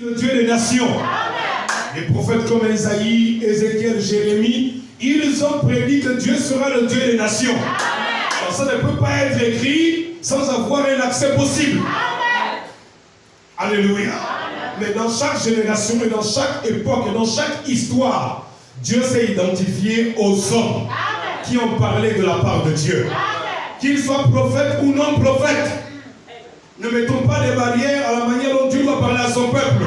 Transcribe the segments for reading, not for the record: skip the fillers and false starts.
Le Dieu des nations. Les prophètes comme Esaïe, Ézéchiel, Jérémie, ils ont prédit que Dieu sera le Dieu des nations. Alors ça ne peut pas être écrit sans avoir un accès possible. Alléluia. Mais dans chaque génération et dans chaque époque et dans chaque histoire, Dieu s'est identifié aux hommes qui ont parlé de la part de Dieu. Qu'ils soient prophètes ou non prophètes. Ne mettons pas des barrières à la manière dont Dieu doit parler à son peuple.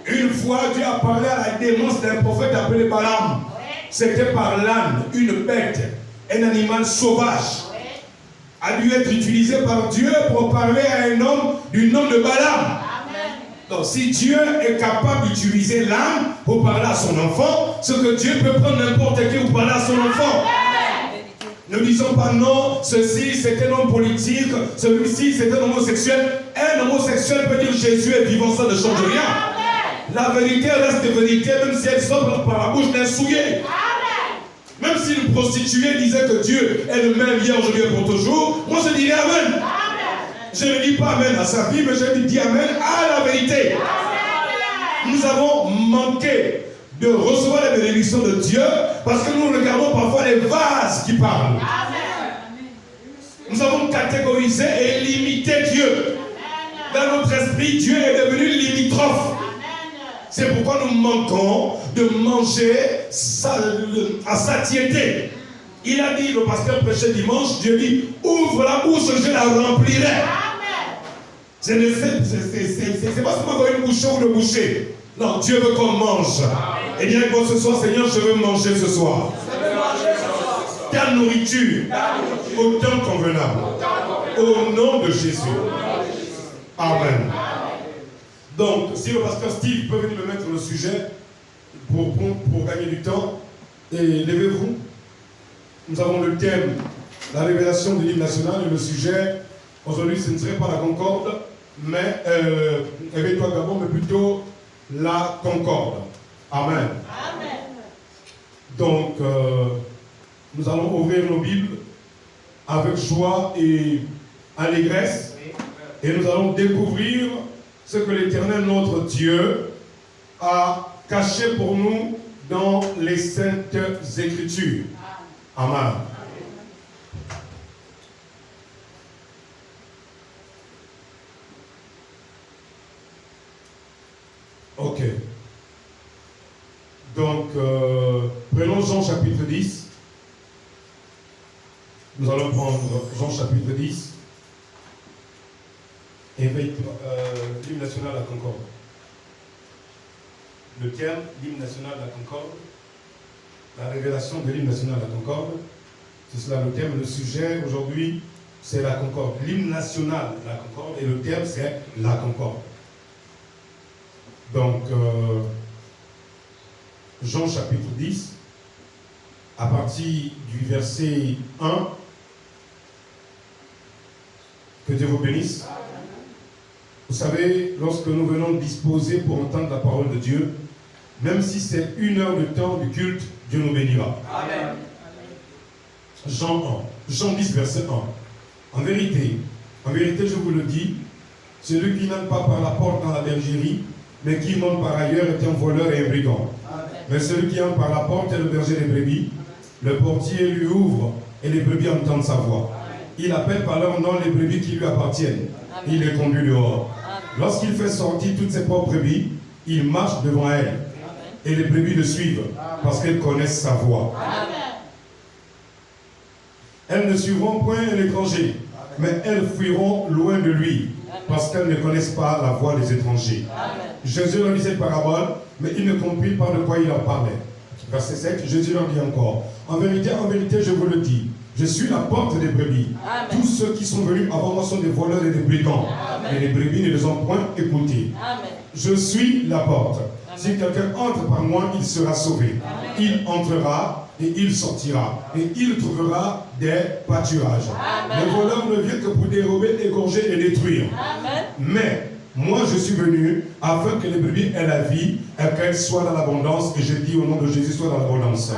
Une fois, Dieu a parlé à la démence d'un prophète appelé Balaam. C'était par l'âne, une bête, un animal sauvage. A dû être utilisé par Dieu pour parler à un homme du nom de Balaam. Donc si Dieu est capable d'utiliser l'âne pour parler à son enfant, ce que Dieu peut prendre n'importe qui pour parler à son enfant. Ne disons pas non, ceci c'est un homme politique, celui-ci c'est un homosexuel. Un homosexuel peut dire Jésus est vivant, ça ne change rien. La vérité reste vérité, même si elle sort par la bouche d'un souillé. Même si une prostituée disait que Dieu est le même hier, aujourd'hui et pour toujours, moi je dirais Amen. Je ne dis pas Amen à sa vie, mais je dis Amen à la vérité. Nous avons manqué de recevoir la bénédiction de Dieu parce que nous regardons parfois les vases qui parlent. Nous avons catégorisé et limité Dieu. Dans notre esprit, Dieu est devenu limitrophe. C'est pourquoi nous manquons de manger à satiété. Il a dit, le pasteur prêchait dimanche, Dieu dit, ouvre la bouche, je la remplirai. C'est pas seulement une bouchée ou le boucher. Non, Dieu veut qu'on mange. Et bien que ce soir, Seigneur, je veux manger ce soir. Ta nourriture, au temps convenable. Au nom de Jésus. Amen. Donc, si le pasteur Steve peut venir me mettre le sujet pour gagner du temps, et levez-vous. Nous avons le thème, la révélation de l'hymne national, et le sujet, aujourd'hui, ce ne serait pas la concorde, mais, réveille-toi Gabon, mais plutôt la concorde. Amen. Amen. Donc, nous allons ouvrir nos Bibles avec joie et allégresse, et nous allons découvrir ce que l'Éternel, notre Dieu, a caché pour nous dans les Saintes Écritures. Amen. Ok. Donc, prenons Jean chapitre 10. Nous allons prendre Jean chapitre 10. Et l'hymne national à Concorde. Le thème, l'hymne national à Concorde. La révélation de l'hymne national à Concorde. C'est cela le thème. Le sujet aujourd'hui, c'est la Concorde. L'hymne national de la Concorde. Et le thème, c'est la Concorde. Donc, Jean chapitre 10, à partir du verset 1. Que Dieu vous bénisse. Vous savez, lorsque nous venons disposer pour entendre la parole de Dieu, même si c'est 1 heure de temps du culte, Dieu nous bénira. Amen. Jean 1, Jean 10, verset 1. En vérité, je vous le dis, celui qui n'entre pas par la porte dans la bergerie, mais qui monte par ailleurs est un voleur et un brigand. Amen. Mais celui qui entre par la porte est le berger des brebis. Le portier lui ouvre et les brebis entendent sa voix. Amen. Il appelle par leur nom les brebis qui lui appartiennent. Amen. Il les conduit dehors. Lorsqu'il fait sortir toutes ses propres brebis, il marche devant elles. Amen. Et les brebis le suivent parce qu'elles connaissent sa voix. Amen. Elles ne suivront point un étranger, mais elles fuiront loin de lui parce qu'elles ne connaissent pas la voix des étrangers. Amen. Jésus leur dit cette parabole, mais ils ne comprirent pas de quoi il leur parlait. Verset 7, Jésus leur dit encore, en vérité, je vous le dis, je suis la porte des brebis. Amen. Tous ceux qui sont venus avant moi sont des voleurs et des brigands. Amen. Et les brebis ne les ont point écoutés. Amen. Je suis la porte. Amen. Si quelqu'un entre par moi, il sera sauvé. Amen. Il entrera et il sortira. Et il trouvera des pâturages. Amen. Les voleurs ne viennent que pour dérober, égorger et détruire. Amen. Mais moi, je suis venu afin que les brebis aient la vie et qu'elles soient dans l'abondance. Et je dis au nom de Jésus, soient dans l'abondance.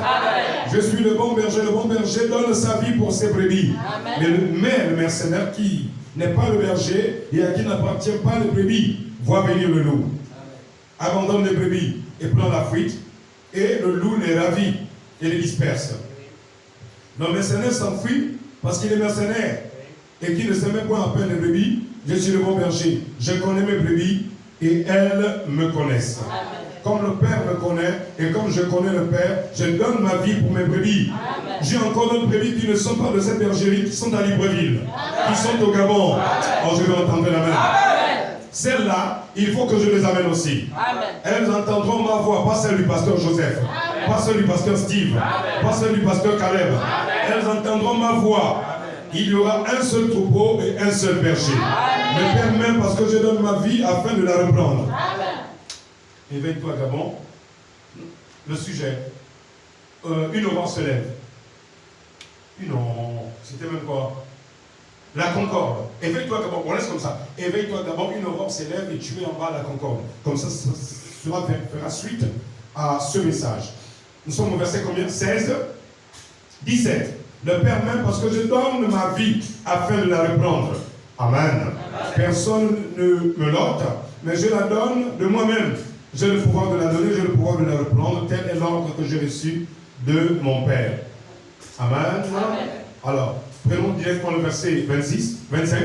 Je suis le bon berger donne sa vie pour ses brebis. Mais le mercenaire qui n'est pas le berger et à qui n'appartient pas les brebis, voit venir le loup. abandonne les brebis et prend la fuite, et le loup les ravit et les disperse. Le mercenaire s'enfuit parce qu'il est mercenaire et qu'il ne sait même pas à peine les brebis. Je suis le bon berger, je connais mes brebis et elles me connaissent. Amen. Comme le Père me connaît et comme je connais le Père, je donne ma vie pour mes brebis. J'ai encore d'autres brebis qui ne sont pas de cette bergerie, qui sont à Libreville, qui sont au Gabon. Oh, je vais entendre la main. Celles-là, il faut que je les amène aussi. Amen. Elles entendront ma voix, pas celle du pasteur Joseph, Amen. Pas celle du pasteur Steve, Amen. Pas celle du pasteur Caleb. Amen. Elles entendront ma voix. Amen. Il y aura un seul troupeau et un seul berger. Me permets parce que je donne ma vie afin de la reprendre. Amen. Éveille-toi, Gabon. Le sujet. Une aurore se lève. Non, c'était même quoi? La concorde. Éveille-toi, Gabon. On laisse comme ça. Éveille-toi, Gabon. Une aurore s'élève et tu es en bas la concorde. Comme ça, cela fera suite à ce message. Nous sommes au verset combien? 16, 17. Le Père même parce que je donne ma vie afin de la reprendre. Amen. Amen. Personne ne me l'ôte, mais je la donne de moi-même. J'ai le pouvoir de la donner, j'ai le pouvoir de la reprendre. Tel est l'ordre que j'ai reçu de mon Père. Amen. Amen. Alors, prenons directement le verset 26, 25.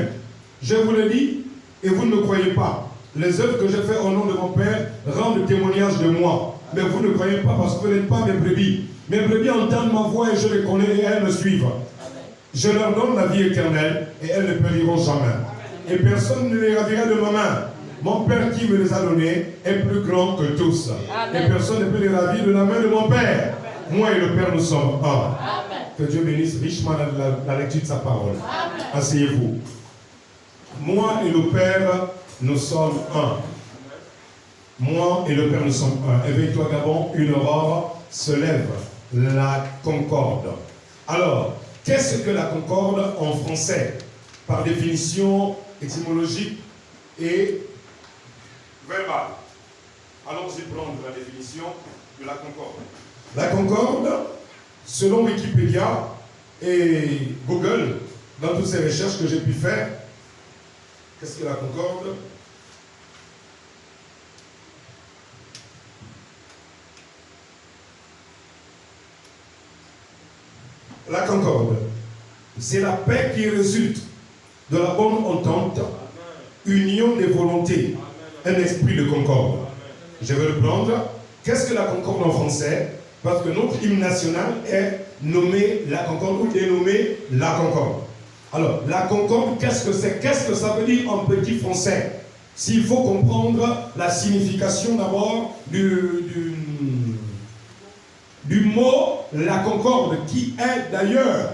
Je vous le dis, et vous ne me croyez pas. Les œuvres que j'ai faites au nom de mon Père rendent témoignage de moi. Mais vous ne croyez pas parce que vous n'êtes pas mes brebis. Mes brebis entendent ma voix et je les connais et elles me suivent. Amen. Je leur donne la vie éternelle et elles ne périront jamais. Amen. Et personne ne les ravira de ma main. Mon Père qui me les a donnés est plus grand que tous. Amen. Et personne ne peut les ravir de la main de mon Père. Amen. Moi et le Père, nous sommes un. Amen. Que Dieu bénisse richement la lecture de sa parole. Amen. Asseyez-vous. Moi et le Père, nous sommes un. Moi et le Père, nous sommes un. Éveille-toi, Gabon, une aurore se lève. La concorde. Alors, qu'est-ce que la concorde en français? Par définition étymologique et verbale. Allons-y prendre la définition de la concorde. La concorde, selon Wikipédia et Google, dans toutes ces recherches que j'ai pu faire, qu'est-ce que la concorde? La concorde, c'est la paix qui résulte de la bonne entente, union des volontés, un esprit de concorde. Je vais le prendre. Qu'est-ce que la concorde en français? Parce que notre hymne national est nommé la concorde ou dénommé la concorde. Alors, la concorde, qu'est-ce que c'est? Qu'est-ce que ça veut dire en petit français? S'il faut comprendre la signification d'abord du mot la concorde, qui est d'ailleurs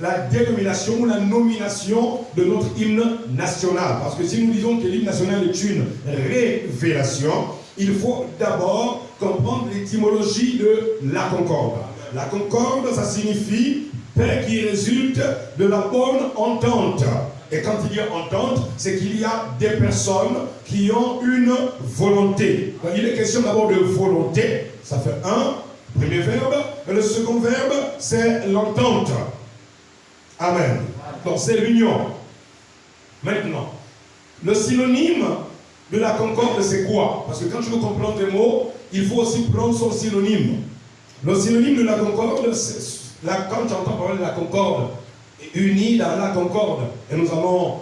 la dénomination ou la nomination de notre hymne national. Parce que si nous disons que l'hymne national est une révélation, il faut d'abord comprendre l'étymologie de la concorde. La concorde, ça signifie paix qui résulte de la bonne entente. Et quand il y a entente, c'est qu'il y a des personnes qui ont une volonté. Donc, il est question d'abord de volonté. Ça fait un, premier verbe. Et le second verbe, c'est l'entente. Amen. Donc c'est l'union. Maintenant, le synonyme de la concorde, c'est quoi? Parce que quand tu veux comprendre les mots, il faut aussi prendre son synonyme. Le synonyme de la concorde, c'est quand tu entends parler de la concorde, unis dans la concorde. Et nous allons,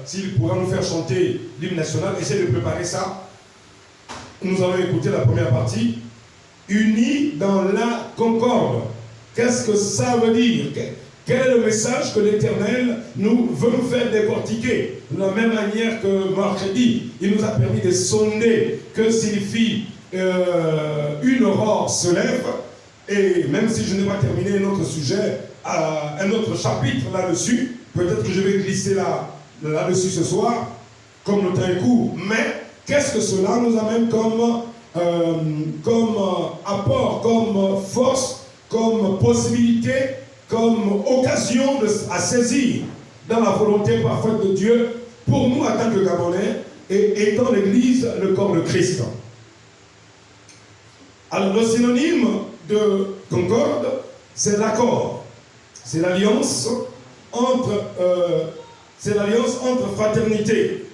s'il pourra nous faire chanter l'hymne national, essayer de préparer ça. Nous allons écouter la première partie. Unis dans la concorde. Qu'est-ce que ça veut dire? Quel est le message que l'Éternel nous veut nous faire décortiquer? De la même manière que mercredi, il nous a permis de sonder que signifie une aurore se lève. Et même si je n'ai pas terminé notre sujet, un autre chapitre là-dessus, peut-être que je vais glisser là-dessus ce soir, comme le temps est court. Mais qu'est-ce que cela nous amène comme apport, comme force, comme possibilité, comme occasion à saisir dans la volonté parfaite de Dieu pour nous en tant que Gabonais et étant l'Église le corps de Christ. Alors le synonyme de concorde, c'est l'accord. C'est l'alliance entre fraternité.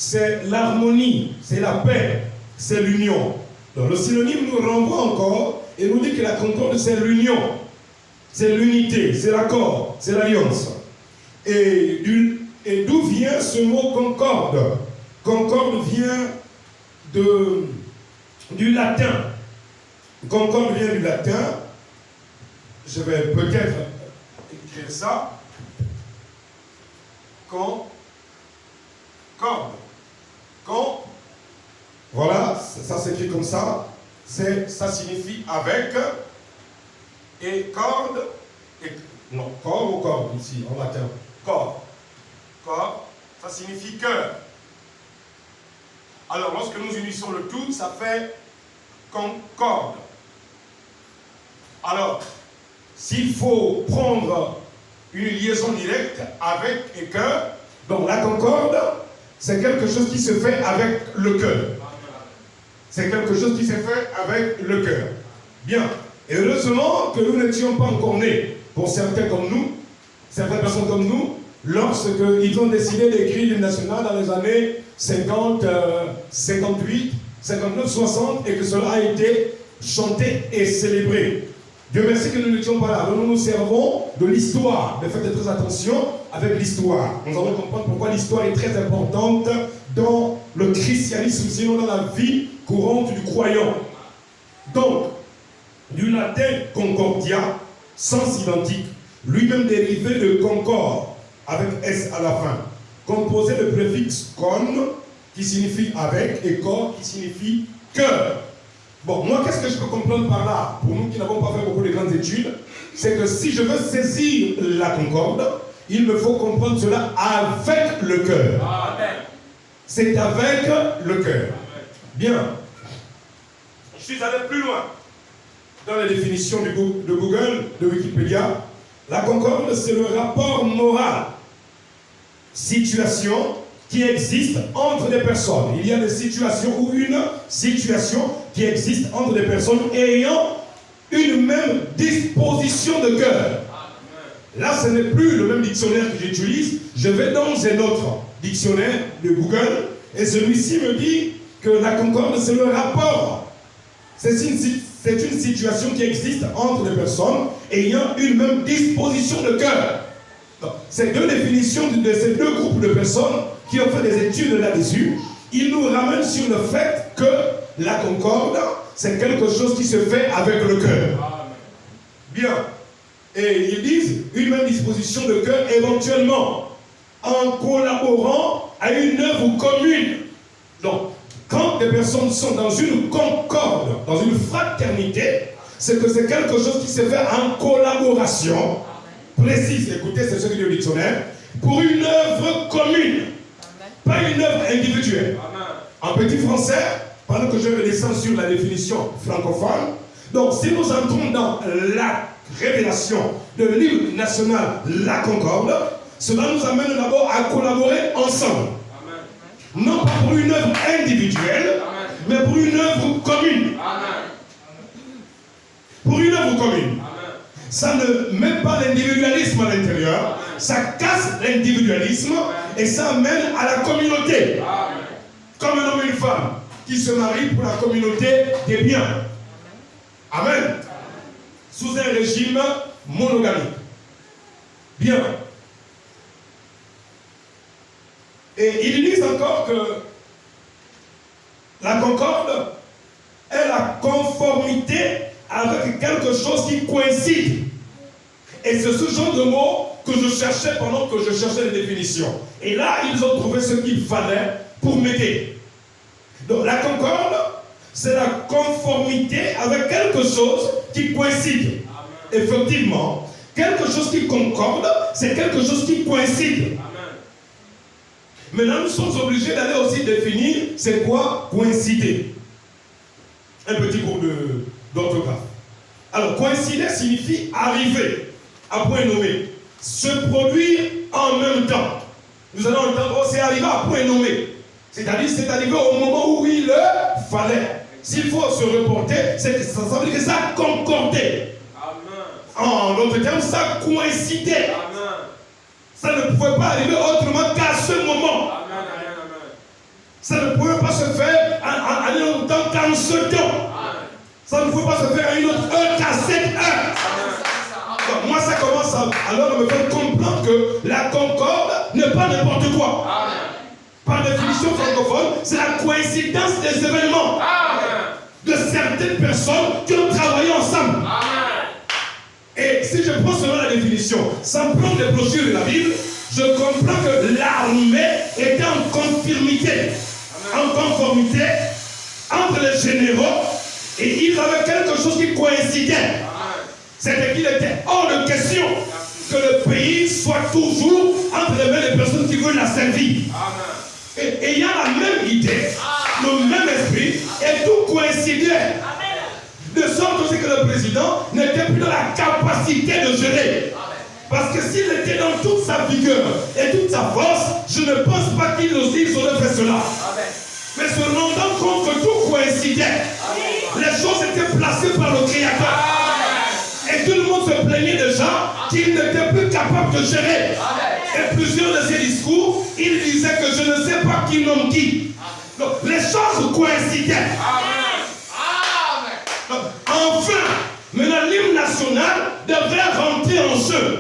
c'est l'harmonie, c'est la paix, c'est l'union. Donc le synonyme nous renvoie encore et nous dit que la concorde, c'est l'union, c'est l'unité, c'est l'accord, c'est l'alliance. Et d'où vient ce mot concorde? Concorde vient du latin. Concorde vient du latin. Je vais peut-être écrire ça. Concorde. Voilà, ça s'écrit comme ça. Ça signifie avec. Et corde. Non, corps ou corde ici, en latin. Corps. Corps, ça signifie cœur. Alors, lorsque nous unissons le tout, ça fait concorde. Alors, s'il faut prendre une liaison directe avec et cœur, donc la concorde, c'est quelque chose qui se fait avec le cœur. C'est quelque chose qui se fait avec le cœur. Bien. Et heureusement que nous n'étions pas encore nés, pour certains comme nous, certaines personnes comme nous, lorsqu'ils ont décidé d'écrire l'hymne national dans les années 50, 58, 59, 60, et que cela a été chanté et célébré. Dieu merci que nous n'étions pas là. Donc nous nous servons de l'histoire. Mais faites très attention avec l'histoire. Nous allons comprendre pourquoi l'histoire est très importante dans le christianisme, sinon dans la vie courante du croyant. Donc, du latin concordia, sens identique, lui-même dérivé de concorde, avec S à la fin, composé de préfixe con, qui signifie avec, et cor, qui signifie cœur. Bon, moi, qu'est-ce que je peux comprendre par là? Pour nous qui n'avons pas fait beaucoup de grandes études, c'est que si je veux saisir la concorde, il me faut comprendre cela avec le cœur. C'est avec le cœur. Bien. Je suis allé plus loin. Dans la définition de Google, de Wikipédia, la concorde, c'est le rapport moral, situation qui existe entre des personnes. Il y a des situations ou une situation qui existe entre des personnes ayant une même disposition de cœur. Là, ce n'est plus le même dictionnaire que j'utilise. Je vais dans un autre dictionnaire de Google et celui-ci me dit que la concorde, c'est le rapport. C'est une situation qui existe entre des personnes ayant une même disposition de cœur. Ces deux définitions de ces deux groupes de personnes qui ont fait des études là-dessus, ils nous ramènent sur le fait que la concorde, c'est quelque chose qui se fait avec le cœur. Bien. Et ils disent une même disposition de cœur éventuellement en collaborant à une œuvre commune. Donc, quand des personnes sont dans une concorde, dans une fraternité, c'est que c'est quelque chose qui se fait en collaboration précise. Écoutez, c'est ce que dit le dictionnaire. Pour une œuvre commune, pas une œuvre individuelle. En petit français, pendant que je redescends sur la définition francophone, donc si nous entrons dans la révélation de l'hymne national, la concorde, cela nous amène d'abord à collaborer ensemble. Non pas pour une œuvre individuelle, mais pour une œuvre commune. Pour une œuvre commune. Ça ne met pas l'individualisme à l'intérieur, ça casse l'individualisme et ça amène à la communauté. Comme un homme et une femme qui se marient pour la communauté des biens. Amen. Sous un régime monogamique. Bien. Et ils disent encore que la concorde est la conformité avec quelque chose qui coïncide. Et c'est ce genre de mot que je cherchais pendant que je cherchais les définitions. Et là, ils ont trouvé ce qu'il fallait pour m'aider. Donc la concorde, c'est la conformité avec quelque chose qui coïncide. Amen. Effectivement, quelque chose qui concorde, c'est quelque chose qui coïncide. Amen. Maintenant, nous sommes obligés d'aller aussi définir c'est quoi coïncider. Un petit cours d'orthographe. Alors, coïncider signifie arriver à point nommé, se produire en même temps. Nous allons entendre, c'est arrivé à point nommé. C'est-à-dire, c'est arrivé au moment où il le fallait. S'il faut se reporter, ça veut dire que ça concordait. En d'autres termes, ça coïncidait. Amen. Ça ne pouvait pas arriver autrement qu'à ce moment. Amen. Ça ne pouvait pas se faire en un temps 47 ans. Ça ne pouvait pas se faire à une autre heure qu'à 7 heures. Donc, moi, ça commence alors à me faire comprendre que la concorde n'est pas n'importe quoi. Par définition francophone, c'est la coïncidence des événements de certaines personnes qui ont travaillé ensemble. Et si je prends seulement la définition, sans prendre les brochures de la Bible, je comprends que l'armée était en conformité entre les généraux et ils avaient quelque chose qui coïncidait. C'était qu'il était hors de question que le pays soit toujours entre les mains des personnes qui veulent la servir. Et ayant la même idée, le même esprit, et tout coïncidait. De sorte aussi que le président n'était plus dans la capacité de gérer. Parce que s'il était dans toute sa vigueur et toute sa force, je ne pense pas qu'il aurait fait cela. Mais se rendant compte que tout coïncidait, les choses étaient placées par le Créateur. Et tout le monde se plaignait déjà qu'il n'était plus capable de gérer. Et plusieurs de ses discours, il disait que je ne sais pas qui nomme qui. Donc les choses coïncidaient. Enfin, maintenant l'hymne national devrait rentrer en jeu.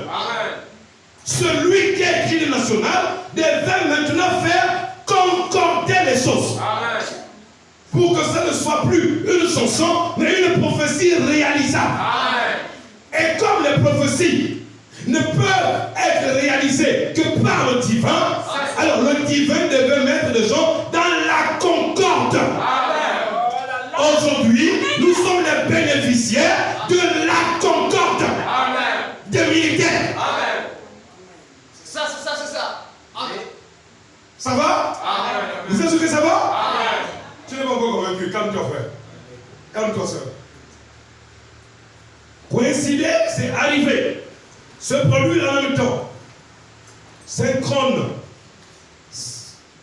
Celui qui a écrit l'hymne national devait maintenant faire concorder les choses. Pour que ça ne soit plus une chanson, mais une prophétie réalisable. Et comme les prophéties ne peuvent être réalisées que par le divin, alors le divin devait mettre les gens dans la concorde. Aujourd'hui, nous sommes les bénéficiaires de la concorde des militaires. C'est ça. Amen. Ça va? Vous êtes sûr que ça va? Tu n'es pas encore convaincu. Calme-toi, frère. Calme-toi, soeur. Coïncider, c'est arriver. Se produire en même temps. Synchrone.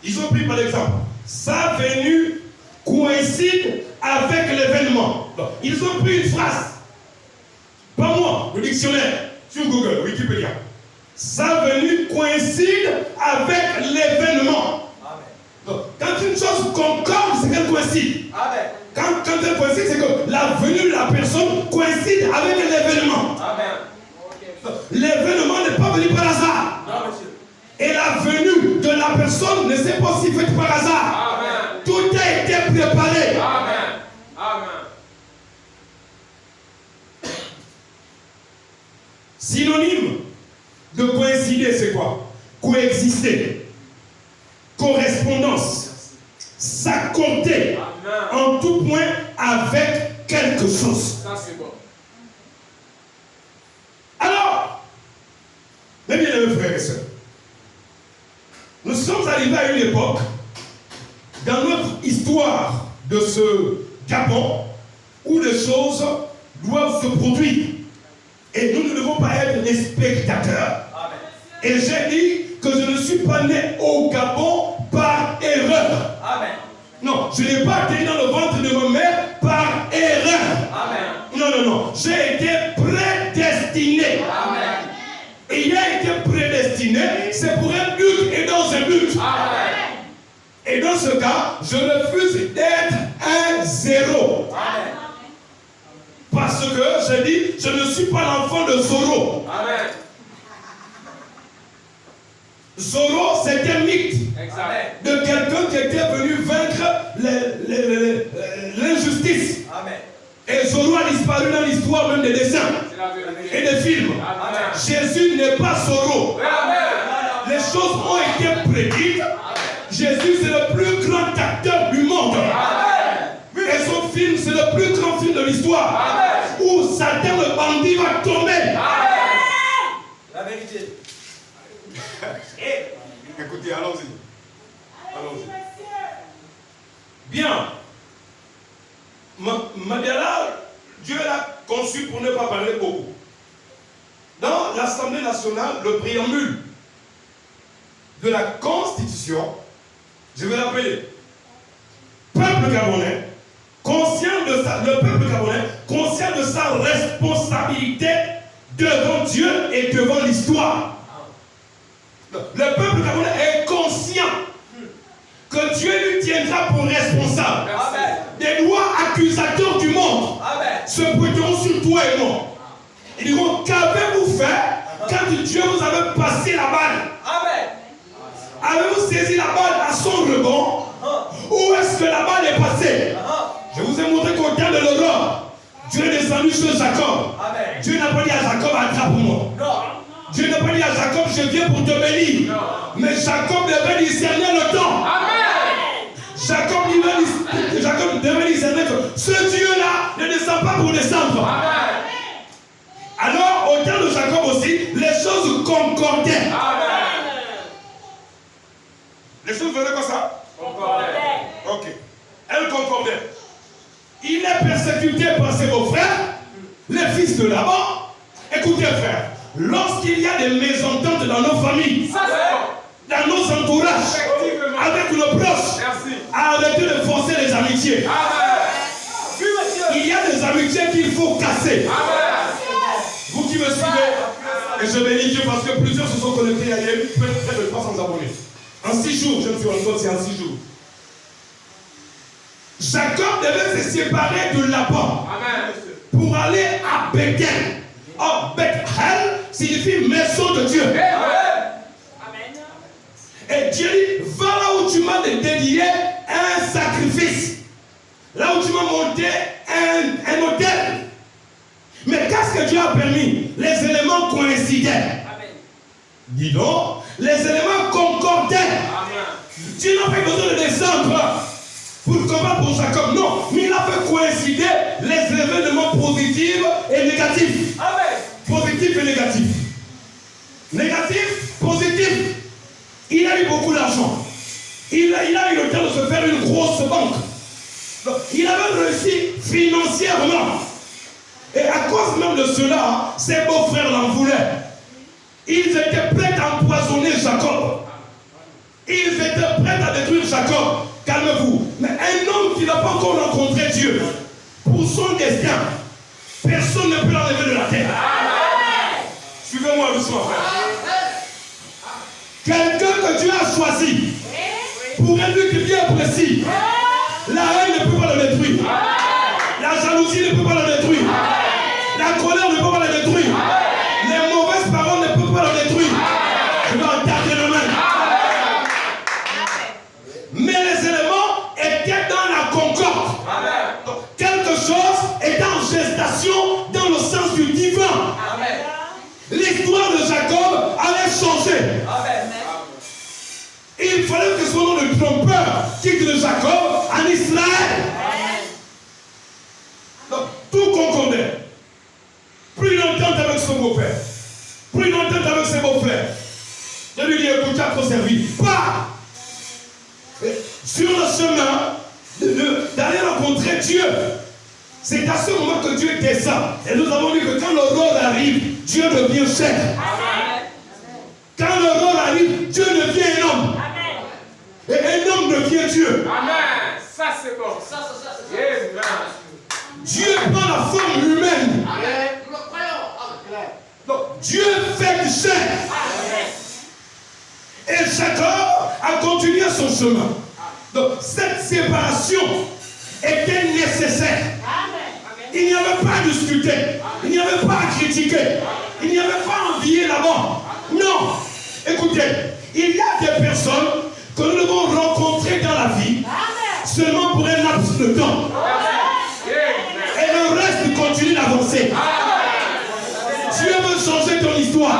Ils ont pris par exemple. Sa venue coïncide avec l'événement. Ils ont pris une phrase. Pas moi, le dictionnaire. Sur Google, Wikipédia. Sa venue coïncide avec l'événement. Donc, quand une chose concorde, c'est qu'elle coïncide. Quand elle coïncide, c'est que la venue de la personne coïncide avec l'événement. L'événement n'est pas venu par hasard. Et la venue de la personne ne s'est pas aussi faite par hasard. Tout a été préparé. Synonyme de coïncider, c'est quoi? Coexister, correspondance, s'accorder en tout point avec quelque chose. Ça, c'est bon. Alors, mes bien-aimés frères et sœurs, nous sommes arrivés à une époque dans notre histoire de ce Gabon où les choses doivent se produire. Et nous ne devons pas être des spectateurs. Amen. Et j'ai dit que je ne suis pas né au Gabon par erreur. Amen. Non, je n'ai pas été dans le ventre de ma mère par erreur. Amen. Non. J'ai été prédestiné. Amen. Et il a été prédestiné, c'est pour un but et dans un but. Amen. Et dans ce cas, je refuse d'être un zéro. Amen. Parce que j'ai dit, je ne suis pas l'enfant de Zorro. Amen. Zorro, c'est un mythe Exact. de quelqu'un qui était venu vaincre l'injustice. Amen. Et Zorro a disparu dans l'histoire même des dessins C'est la vérité. et des films. Amen. Jésus n'est pas Zorro. Amen. Les choses ont été prédites. Jésus, c'est le plus grand acteur du monde. Amen. Et son film, c'est le plus grand film de l'histoire. Amen. Où Satan, le bandit, va tomber. Amen. La vérité. Écoutez, allons-y. Bien. Madiala, Dieu l'a conçu pour ne pas parler beaucoup. Dans l'Assemblée nationale, le préambule de la Constitution, je vais l'appeler peuple gabonais, le peuple gabonais, conscient de sa responsabilité devant Dieu et devant l'histoire. Le peuple gabonais est conscient que Dieu lui tient mettra pour responsable. Des lois accusateurs du monde se pointeront sur toi et moi. Ils diront, qu'avez-vous fait quand Dieu vous avait passé la balle? Avez-vous saisi la balle à son rebond? Où est-ce que la balle est passée? Je vous ai montré qu'au temps de l'aurore, Dieu est descendu sur Jacob. Dieu n'a pas dit à Jacob, attrape-moi. Dieu n'a pas dit à Jacob, je viens pour te bénir. Mais Jacob devait discerner le temps. Jacob devait discerner que ce Dieu-là ne descend pas pour descendre. Alors, au temps de Jacob aussi, les choses concordaient. Les choses venaient comme ça? Concordaient. Ok. Elles concordaient. Il est persécuté par ses beaux-frères, les fils de Laban. Écoutez, frère, lorsqu'il y a des mésententes dans nos familles, dans nos entourages, avec nos proches, arrêtez de forcer les amitiés. Il y a des amitiés qu'il faut casser. Vous qui me suivez, et je bénis Dieu parce que plusieurs se sont connectés il y a eu près de 300 abonnés. En 6 jours, je me suis rendu compte, c'est en 6 jours. Jacob devait se séparer de Laban pour aller à Bethel. Or, Bethel signifie maison de Dieu. Et Dieu dit, va là où tu m'as dédié un sacrifice. Là où tu m'as monté un hôtel. Mais qu'est-ce que Dieu a permis? Les éléments coïncidaient. Dis donc, les éléments concordaient. Dieu n'a pas besoin de descendre pour combattre pour Jacob. Non, mais il a fait coïncider les événements positifs et négatifs. Positifs et négatifs. Négatif, positif. Il a eu beaucoup d'argent. Il a eu le temps de se faire une grosse banque. Donc, il avait réussi financièrement. Et à cause même de cela, ses beaux-frères l'en voulaient. Ils étaient prêts à empoisonner Jacob. Ils étaient prêts à détruire Jacob. Calmez-vous. Mais un homme qui n'a pas encore rencontré Dieu, pour son destin, personne ne peut l'enlever de la terre. Suivez-moi doucement, frère. Quelqu'un que Dieu a choisi pour un but bien précis. La haine ne peut pas le détruire. La jalousie ne peut pas le détruire. La colère ne peut pas le détruire. Les mauvaises paroles ne peuvent pas le détruire. Je vais attaquer le même. Mais les éléments étaient dans la concorde. Donc, quelque chose est en gestation dans le sens du divin. L'histoire de Jacob allait changer. Il fallait que son nom de trompeur quitte de Jacob en Israël. Donc, tout concordait. Plus d'entente avec son beau-père. Plus d'entente avec ses beaux-frères. Je lui dis, écoute, tu as trop servi. Pas sur le chemin d'aller rencontrer Dieu. C'est à ce moment que Dieu descend. Et nous avons dit que quand l'aurore arrive, Dieu devient chef. Quand l'aurore arrive, Dieu devient un homme. Et un homme devient Dieu. Amen. Ça c'est bon. Dieu prend la forme humaine. Donc Dieu fait du chair. Et Jacob a continué son chemin. Donc cette séparation était nécessaire. Il n'y avait pas à discuter. Il n'y avait pas à critiquer. Il n'y avait pas à envier là-bas. Non. Écoutez, il y a des personnes que nous devons rencontrer dans la vie seulement pour un laps de temps. Et le reste continue d'avancer. Dieu veut changer ton histoire.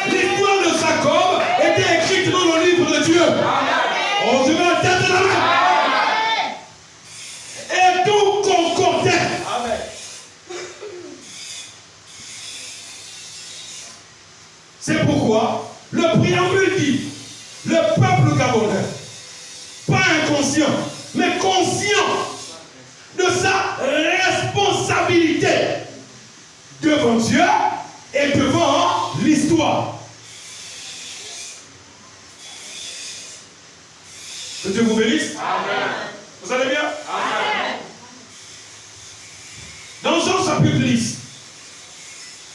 L'histoire de Jacob était écrite dans le livre de Dieu. Oh, je vais la tête de la main. Et tout concordait. C'est pourquoi le préambule dit, le peuple gabonais, pas inconscient, mais conscient de sa responsabilité devant Dieu et devant l'histoire. Que Dieu vous bénisse. Amen. Vous allez bien? Amen. Dans Jean chapitre 10,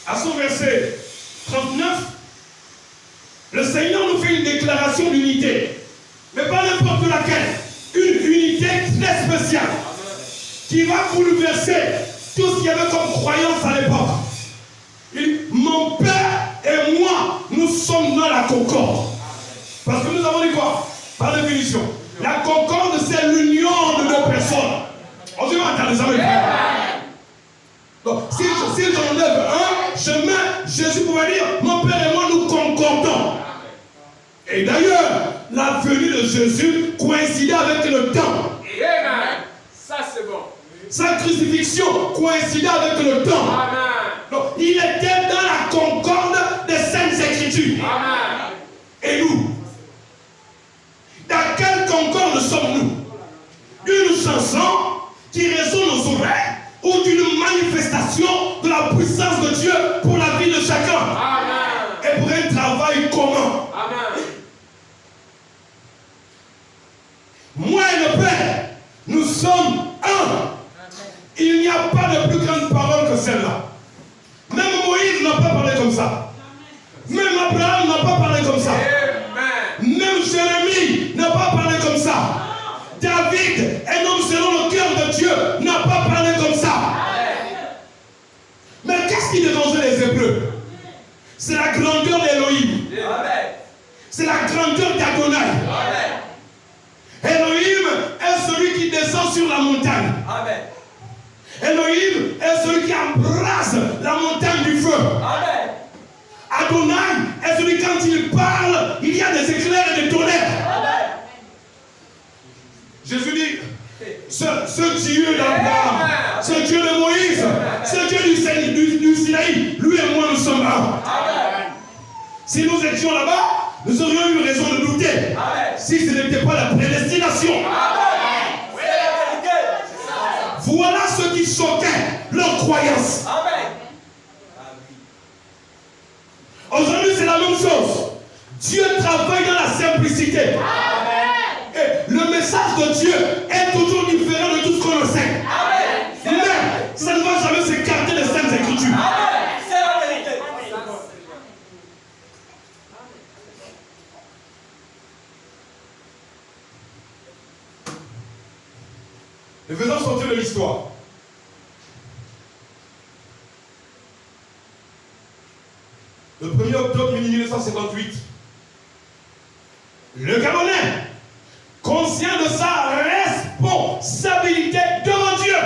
à son verset 39, le Seigneur nous fait une déclaration d'unité, mais pas n'importe laquelle. paix spéciale qui va bouleverser tout ce qu'il y avait comme croyance à l'époque. Il dit, mon Père et moi, nous sommes dans la concorde. Parce que nous avons dit quoi? Par définition, la concorde, c'est l'union de deux personnes. On dit, attendez, ça me fait. Donc, si j'enlève un, je mets, Jésus pouvait dire, mon Père et moi, nous concordons. Et d'ailleurs, la venue de Jésus coïncidait avec le temps. Amen. Ça c'est bon. Sa crucifixion coïncidait avec le temps. Amen. Donc, il était dans la concorde des Saintes Écritures. Amen. Et nous, dans quelle concorde sommes-nous? Une chanson qui résonne aux oreilles ou d'une manifestation de la puissance de Dieu pour la vie de chacun? Amen. Et pour un travail commun. Amen. Moi et le Père, nous sommes un. Il n'y a pas de plus grande parole que celle-là. Même Moïse n'a pas parlé comme ça. Même Abraham n'a pas parlé comme ça. Amen. Même Jérémie n'a pas parlé comme ça. David, un homme selon le cœur de Dieu, n'a pas parlé comme ça. Mais qu'est-ce qui dérangeait les Hébreux? C'est la grandeur d'Élohim. C'est la grandeur d'Adonai. Elohim est celui qui descend sur la montagne. Amen. Elohim est celui qui embrase la montagne du feu. Amen. Adonai est celui quand il parle, il y a des éclairs et des tonnerres. Amen. Jésus dit, ce Dieu d'Abraham, ce Dieu de Moïse, ce Dieu du Sinaï, lui et moi nous sommes un. Amen. Si nous étions là-bas, nous aurions eu raison de douter. Amen. Si ce n'était pas la prédestination. Amen. C'est la vérité. Voilà ce qui choquait leur croyance. Amen. Aujourd'hui, c'est la même chose. Dieu travaille dans la simplicité. Et le message de Dieu est toujours différent de tout ce qu'on enseigne. Amen. Mais ça ne va jamais s'écarter des Saintes Écritures. Amen. C'est la vérité. Et faisons sortir de l'histoire. Le 1er octobre 1958, le Gabonais, conscient de sa responsabilité devant Dieu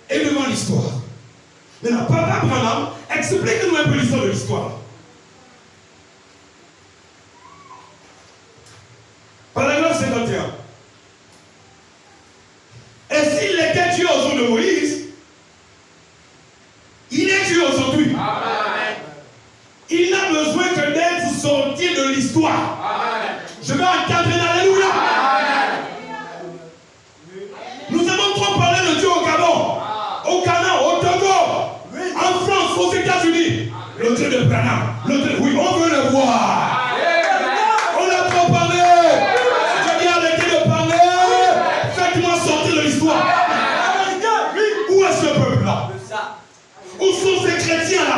et devant l'histoire. Maintenant, Papa Branham, explique-nous un peu l'histoire de l'histoire. Paragraphe 51. Et s'il était Dieu au jour de Moïse, il est Dieu aujourd'hui. Amen. Il n'a besoin que d'être sorti de l'histoire. Amen. Je vais entendre un alléluia. Nous avons trop parlé de Dieu au Gabon, au Ghana, au Togo, en France, aux États-Unis. Le Dieu de Branham. Oui, on veut le voir. On a trop parlé. Je dis arrêtez de parler. Faites-moi sortir de l'histoire. Où est ce peuple-là? Où sont ces chrétiens-là?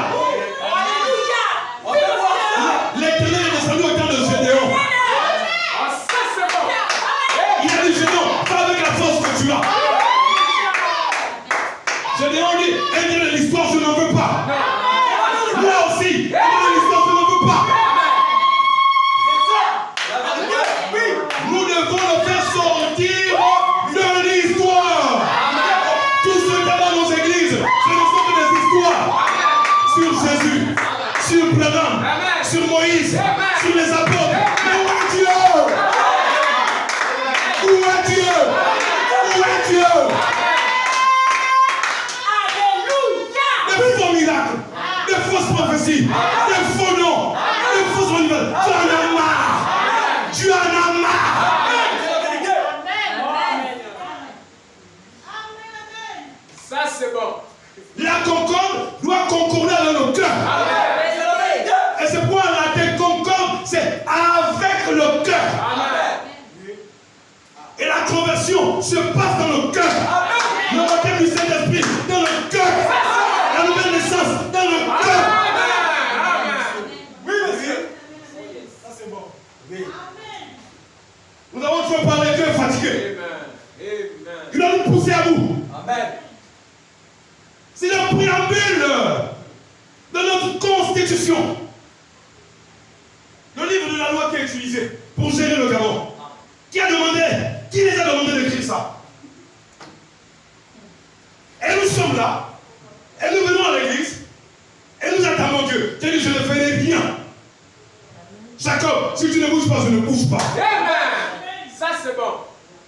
L'Éternel est descendu au temps de Gédéon. Ah, ça c'est bon. Il a dit Gédéon, pas avec la force que tu as. Gédéon dit, un Dieu de l'histoire, je n'en veux pas. Moi aussi, un Dieu de l'histoire, je n'en veux pas. Nous devons le faire sortir de l'histoire. Tout ce qu'il y a dans nos églises, ce ne sont que des histoires. Sur Jésus, sur Branham, sur Moïse, sur les apôtres. Mais où est Dieu? Où est Dieu? Où est Dieu? Des faux miracles, des fausses prophéties, des faux noms, des fausses manifestations. Tu en as marre. Tu en as marre. Ça c'est bon. La concorde doit concorder dans nos cœurs. Et c'est pourquoi la déconcorde, c'est avec le cœur. Et la conversion se passe dans le cœur. Le baptême du Saint-Esprit dans le cœur. La nouvelle naissance dans le cœur. Amen. Oui, monsieur. Ça, c'est bon. Oui. Nous avons toujours parlé, Dieu est fatigué. Amen. Il doit nous pousser à bout. Amen. C'est le préambule de notre constitution. Le livre de la loi qui est utilisé pour gérer le Gabon. Qui a demandé? Qui les a demandé d'écrire ça? Et nous sommes là. Et nous venons à l'église. Et nous attendons Dieu. Dieu dit, je ne ferai rien. Jacob, si tu ne bouges pas, je ne bouge pas. Amen. Ça c'est bon.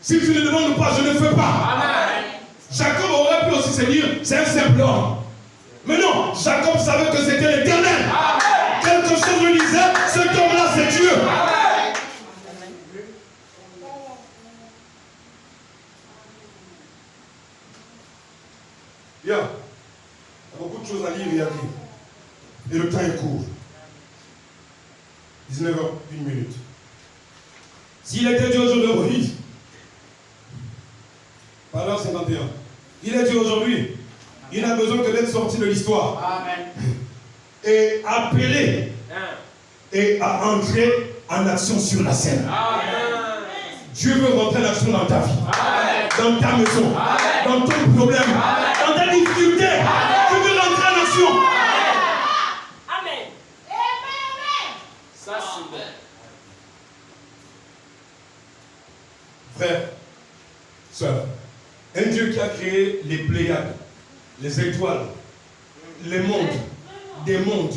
Si tu ne demandes pas, je ne fais pas. Amen. Jacob aurait pu aussi se dire, c'est un simple homme. Mais non, Jacob savait que c'était l'Éternel. Quelque chose lui disait, cet homme-là, c'est Dieu. Amen. Bien. Il y a beaucoup de choses à lire et à dire. Et le temps est court. 19h, 1 minute. S'il était Dieu aujourd'hui, Moïse, Parleur 51, il est Dieu aujourd'hui. Il n'a besoin que d'être sorti de l'histoire. Amen. Et appelé et à entrer en action sur la scène. Amen. Dieu veut rentrer en action dans ta vie, dans ta maison, dans ton problème, dans ta difficulté. Dieu veut rentrer en action. Amen. Ça c'est bon. Frère, soeur, un Dieu qui a créé les Pléiades, les étoiles, les mondes, des mondes,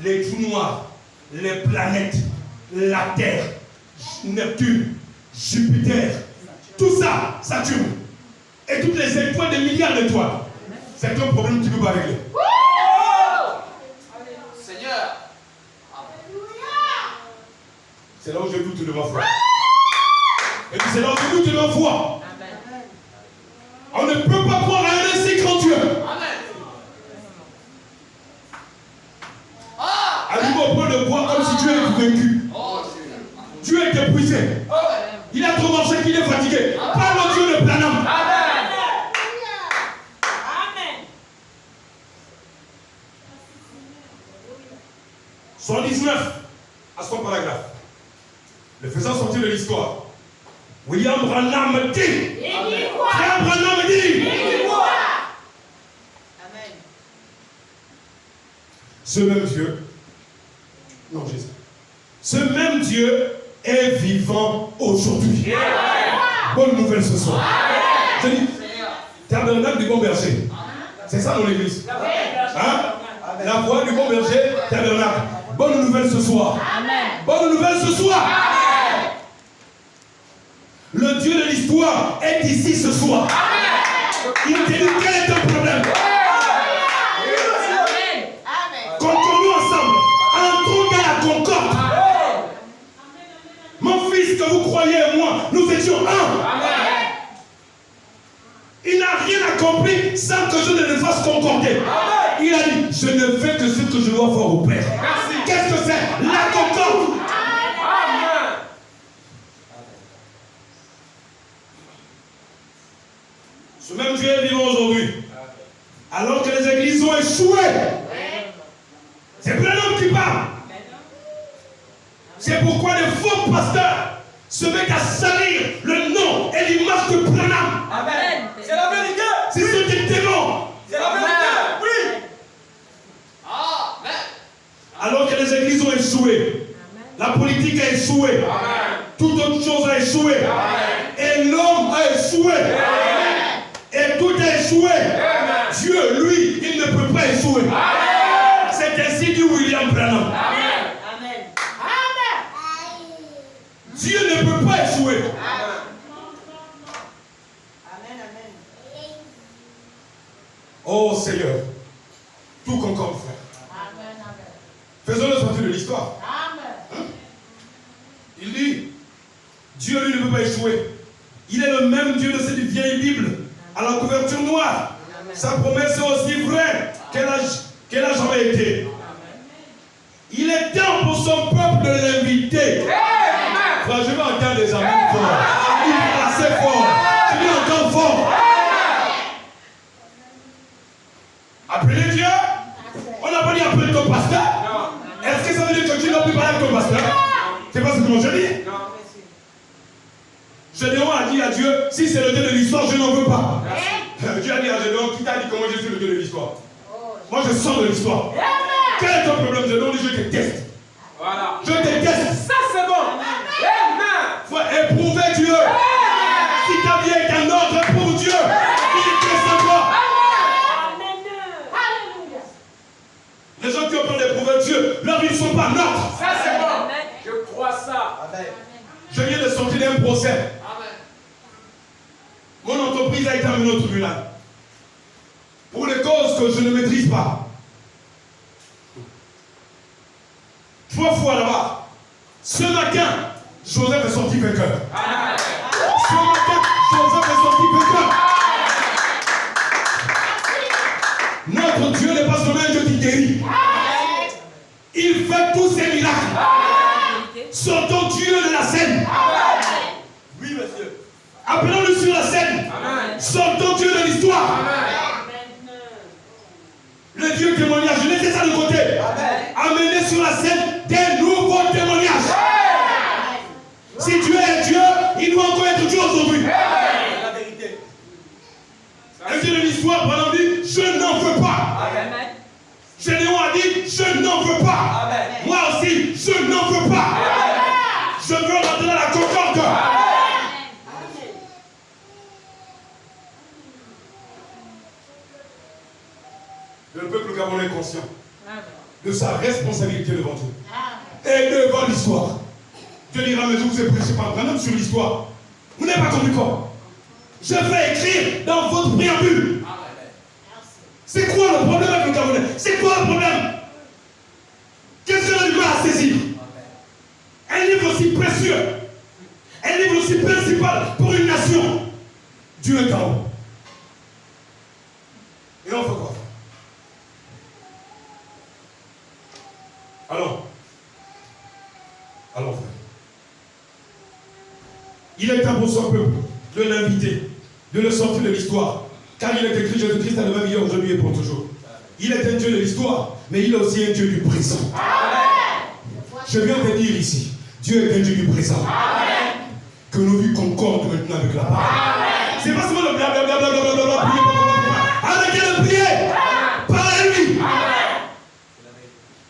les trous noirs, les planètes, la Terre, Neptune, Jupiter, tout ça, Saturne, et toutes les étoiles, des milliards d'étoiles. C'est un problème que tu ne peux pas régler. Seigneur. C'est là où je doute de ma foi. Et puis c'est là où je doute de ma foi. On ne peut pas croire à un ainsi grand Dieu. Amen. Arrive au point de voir comme si Dieu est vaincu. Oh Dieu est épuisé. Il a trop marché qu'il est fatigué. Parle au Dieu de Branham. Amen. Amen. 119 à son paragraphe. Le faisant sortir de l'histoire. William Branham dit. Frère Branham dit. Amen. Ce même Dieu. Non, Jésus. Ce même Dieu est vivant aujourd'hui. Bonne nouvelle ce soir. Je dis, tabernacle du bon berger. C'est ça mon église. Hein? La voix du bon berger, tabernacle. Bonne nouvelle ce soir. Bonne nouvelle ce soir. Le Dieu de l'histoire est ici ce soir. Il te dit quel est ton problème. Concordons ensemble. Entrons dans la concorde. Mon fils, que vous croyez et moi, nous étions un. Il n'a rien accompli sans que je ne le fasse concorder. Il a dit, je ne fais que ce que je dois faire au Père. Qu'est-ce que c'est? La concorde. Amen. Ce même Dieu est vivant aujourd'hui. Alors que les églises ont échoué. C'est Branham qui parle. C'est pourquoi les faux pasteurs se mettent à salir le nom et l'image de Branham. Amen. C'est la vérité. C'est ceux des démons. C'est la vérité. Oui. Amen. Alors que les églises ont échoué. La politique a échoué. Toute autre chose a échoué. Et l'homme a échoué. Et tout a échoué. Dieu, lui, il ne peut pas échouer. C'est ainsi dit William Branham. Amen. Dieu ne peut pas échouer. Amen. Oh Seigneur, tout concorde, frère. Faisons-le sortir de l'histoire. Il dit, Dieu lui ne peut pas échouer. Il est le même Dieu de cette vieille Bible, à la couverture noire. Sa promesse est aussi vraie qu'elle a jamais été. Il est temps pour son peuple de l'inviter. Frère, je vais entendre des amis forts. Il est assez fort. Je dis encore fort. Appelez Dieu. On n'a pas dit appeler ton pasteur. Est-ce que ça veut dire que tu n'as plus parler avec ton pasteur? C'est pas ce que je dis. Gédéon a dit à Dieu, si c'est le Dieu de l'histoire, je n'en veux pas. Dieu a dit à Gédéon, qui t'a dit comment je suis le Dieu de l'histoire? Moi je sors de l'histoire. Quel est ton problème? Gédéon dit, je te teste. Voilà. Je te teste. Ça c'est bon. Amen. Faut éprouver Dieu. Si ta vie est un ordre, éprouve Dieu. Il teste à toi. Les gens qui ont peur d'éprouver Dieu, leurs vies ne sont pas neutres. Ça c'est bon. Je crois ça. Amen. Je viens de sortir d'un procès. Amen. Mon entreprise a été amenée au tribunal. Pour les causes que je ne maîtrise pas. 3 fois là-bas. Ce matin, Joseph est sorti vainqueur. Amen. Ce matin, Joseph est sorti vainqueur. Notre Dieu n'est pas seulement un Dieu qui guérit. Il fait tous ses miracles. Sortons Dieu de la scène. Oui, monsieur. Appelons-le sur la scène. Amen. Sortons Dieu de l'histoire. Le Dieu témoignage, je laisse ça de côté. Amenez sur la scène des nouveaux témoignages. Si Dieu est Dieu, il doit encore être Dieu aujourd'hui. C'est la vérité. Un Dieu de l'histoire, pendant dit, je n'en veux pas. Amen. Gédéon a dit, je n'en veux pas. Amen. Moi aussi, je n'en veux pas. Je veux rentrer dans la concorde. Le peuple gabonais est conscient de sa responsabilité devant Dieu et devant l'histoire. Dieu dira, mais je vous ai prêché par Branham sur l'histoire. Vous n'avez pas compris quoi? Je vais écrire dans votre préambule. C'est quoi le problème avec le Gabonais? C'est quoi le problème? Qu'est-ce qu'on a du mal à saisir? Un livre aussi précieux, un livre aussi principal pour une nation. Dieu est en haut. Et on fait quoi? Alors frère, il est temps pour son peuple de l'inviter, de le sortir de l'histoire. Car il est écrit, Jésus-Christ est le même hier, aujourd'hui et pour toujours. Il est un Dieu de l'histoire, mais il est aussi un Dieu du présent. Je viens te dire ici, Dieu est un Dieu du présent. Que nos vies concordent maintenant avec la parole. C'est pas seulement le blablabla, arrêtez de prier. Parlez-lui.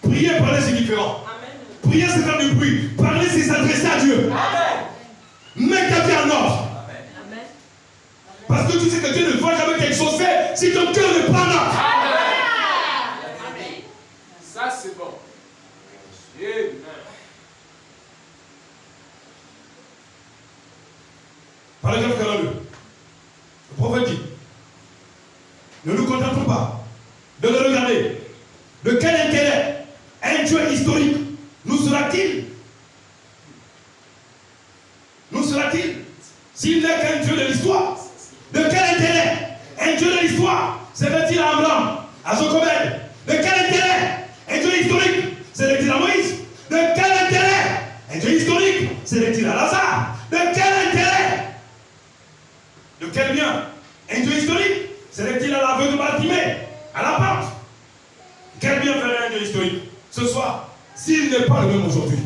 Prier, parler, c'est différent. Prier, c'est faire du bruit. Parler, c'est s'adresser à Dieu. Mets ta vie en ordre. Parce que tu sais que Dieu ne va jamais quelque chose faire si ton cœur n'est pas là. Ça c'est bon. Amen. Paragraphe 42. Le prophète dit, ne nous contentons pas de le regarder. De quel intérêt un Dieu historique nous sera-t-il? Nous sera-t-il? S'il n'est qu'un Dieu de l'histoire, de quel intérêt un Dieu de l'histoire serait-il à Abraham, à Jocobed? De quel intérêt un Dieu historique serait-il à Moïse? De quel intérêt un Dieu historique serait-il à Lazare? De quel intérêt? De quel bien un Dieu historique serait-il à l'aveu de Bartimée, à la porte? Quel bien ferait un Dieu historique ce soir s'il n'est pas le même aujourd'hui?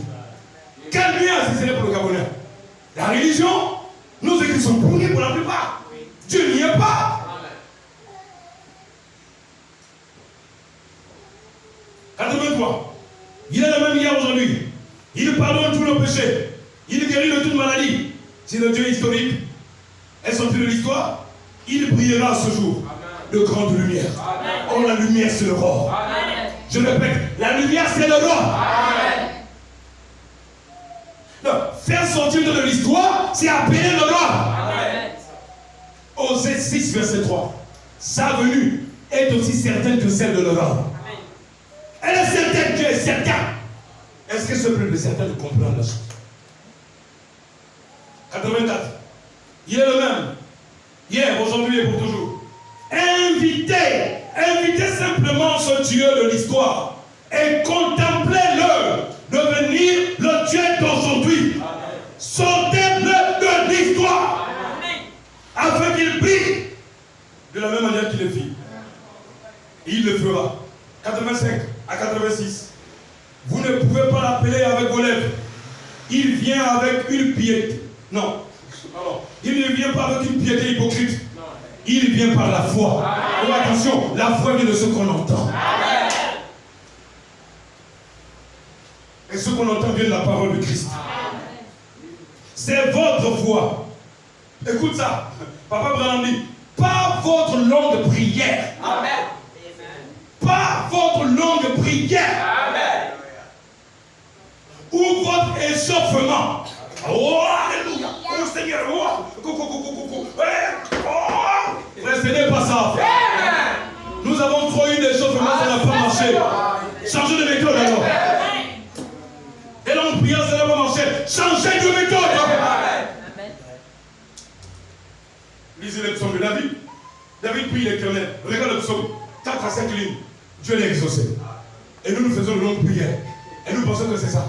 Quel bien si ce n'est pour le Gabonais? La religion, nos églises sont pourries pour la plupart. Dieu n'y est pas. 83. Il est le même hier aujourd'hui. Il pardonne tous nos péchés. Il guérit de toute maladie. Si le Dieu historique est sorti de l'histoire, il brillera ce jour de grande lumière. Oh, la lumière, c'est l'aurore. Je répète, la lumière, c'est l'aurore. Faire sortir de l'histoire, c'est appeler l'aurore. Osée 6, verset 3. Sa venue est aussi certaine que celle de l'aurore. Elle est certaine, Dieu est certain. Est-ce que ce peuple est certain de comprendre la chose? 84. Il est le même. Hier, aujourd'hui et pour toujours. Invitez simplement ce Dieu de l'histoire et contemplez-le devenir le Dieu d'aujourd'hui. Sortez-le de l'histoire afin qu'il brille de la même manière qu'il est fait. Il le fera. 85 à 86. Vous ne pouvez pas l'appeler avec vos lèvres. Il vient avec une piété. Non, Il ne vient pas avec une piété hypocrite. Il vient par la foi. Oh, attention, la foi vient de ce qu'on entend. Et ce qu'on entend vient de la parole de Christ. C'est votre foi. Écoute ça. Papa Branham dit, pas votre longue prière. Amen. Pas votre longue prière. Amen. Ou votre échauffement. Oh, alléluia. Oh, Seigneur. Oh, ce n'est pas ça. Nous avons trop eu d'échauffement, ça n'a pas marché. Changez de méthode alors. Et là, on prière, ça n'a pas marché. Changez de méthode. Lisez le psaume de David. David prie l'Éternel. Regarde le psaume. 4 à 5 lignes. Dieu l'a exaucé. Et nous faisons de longues prières. Et nous pensons que c'est ça.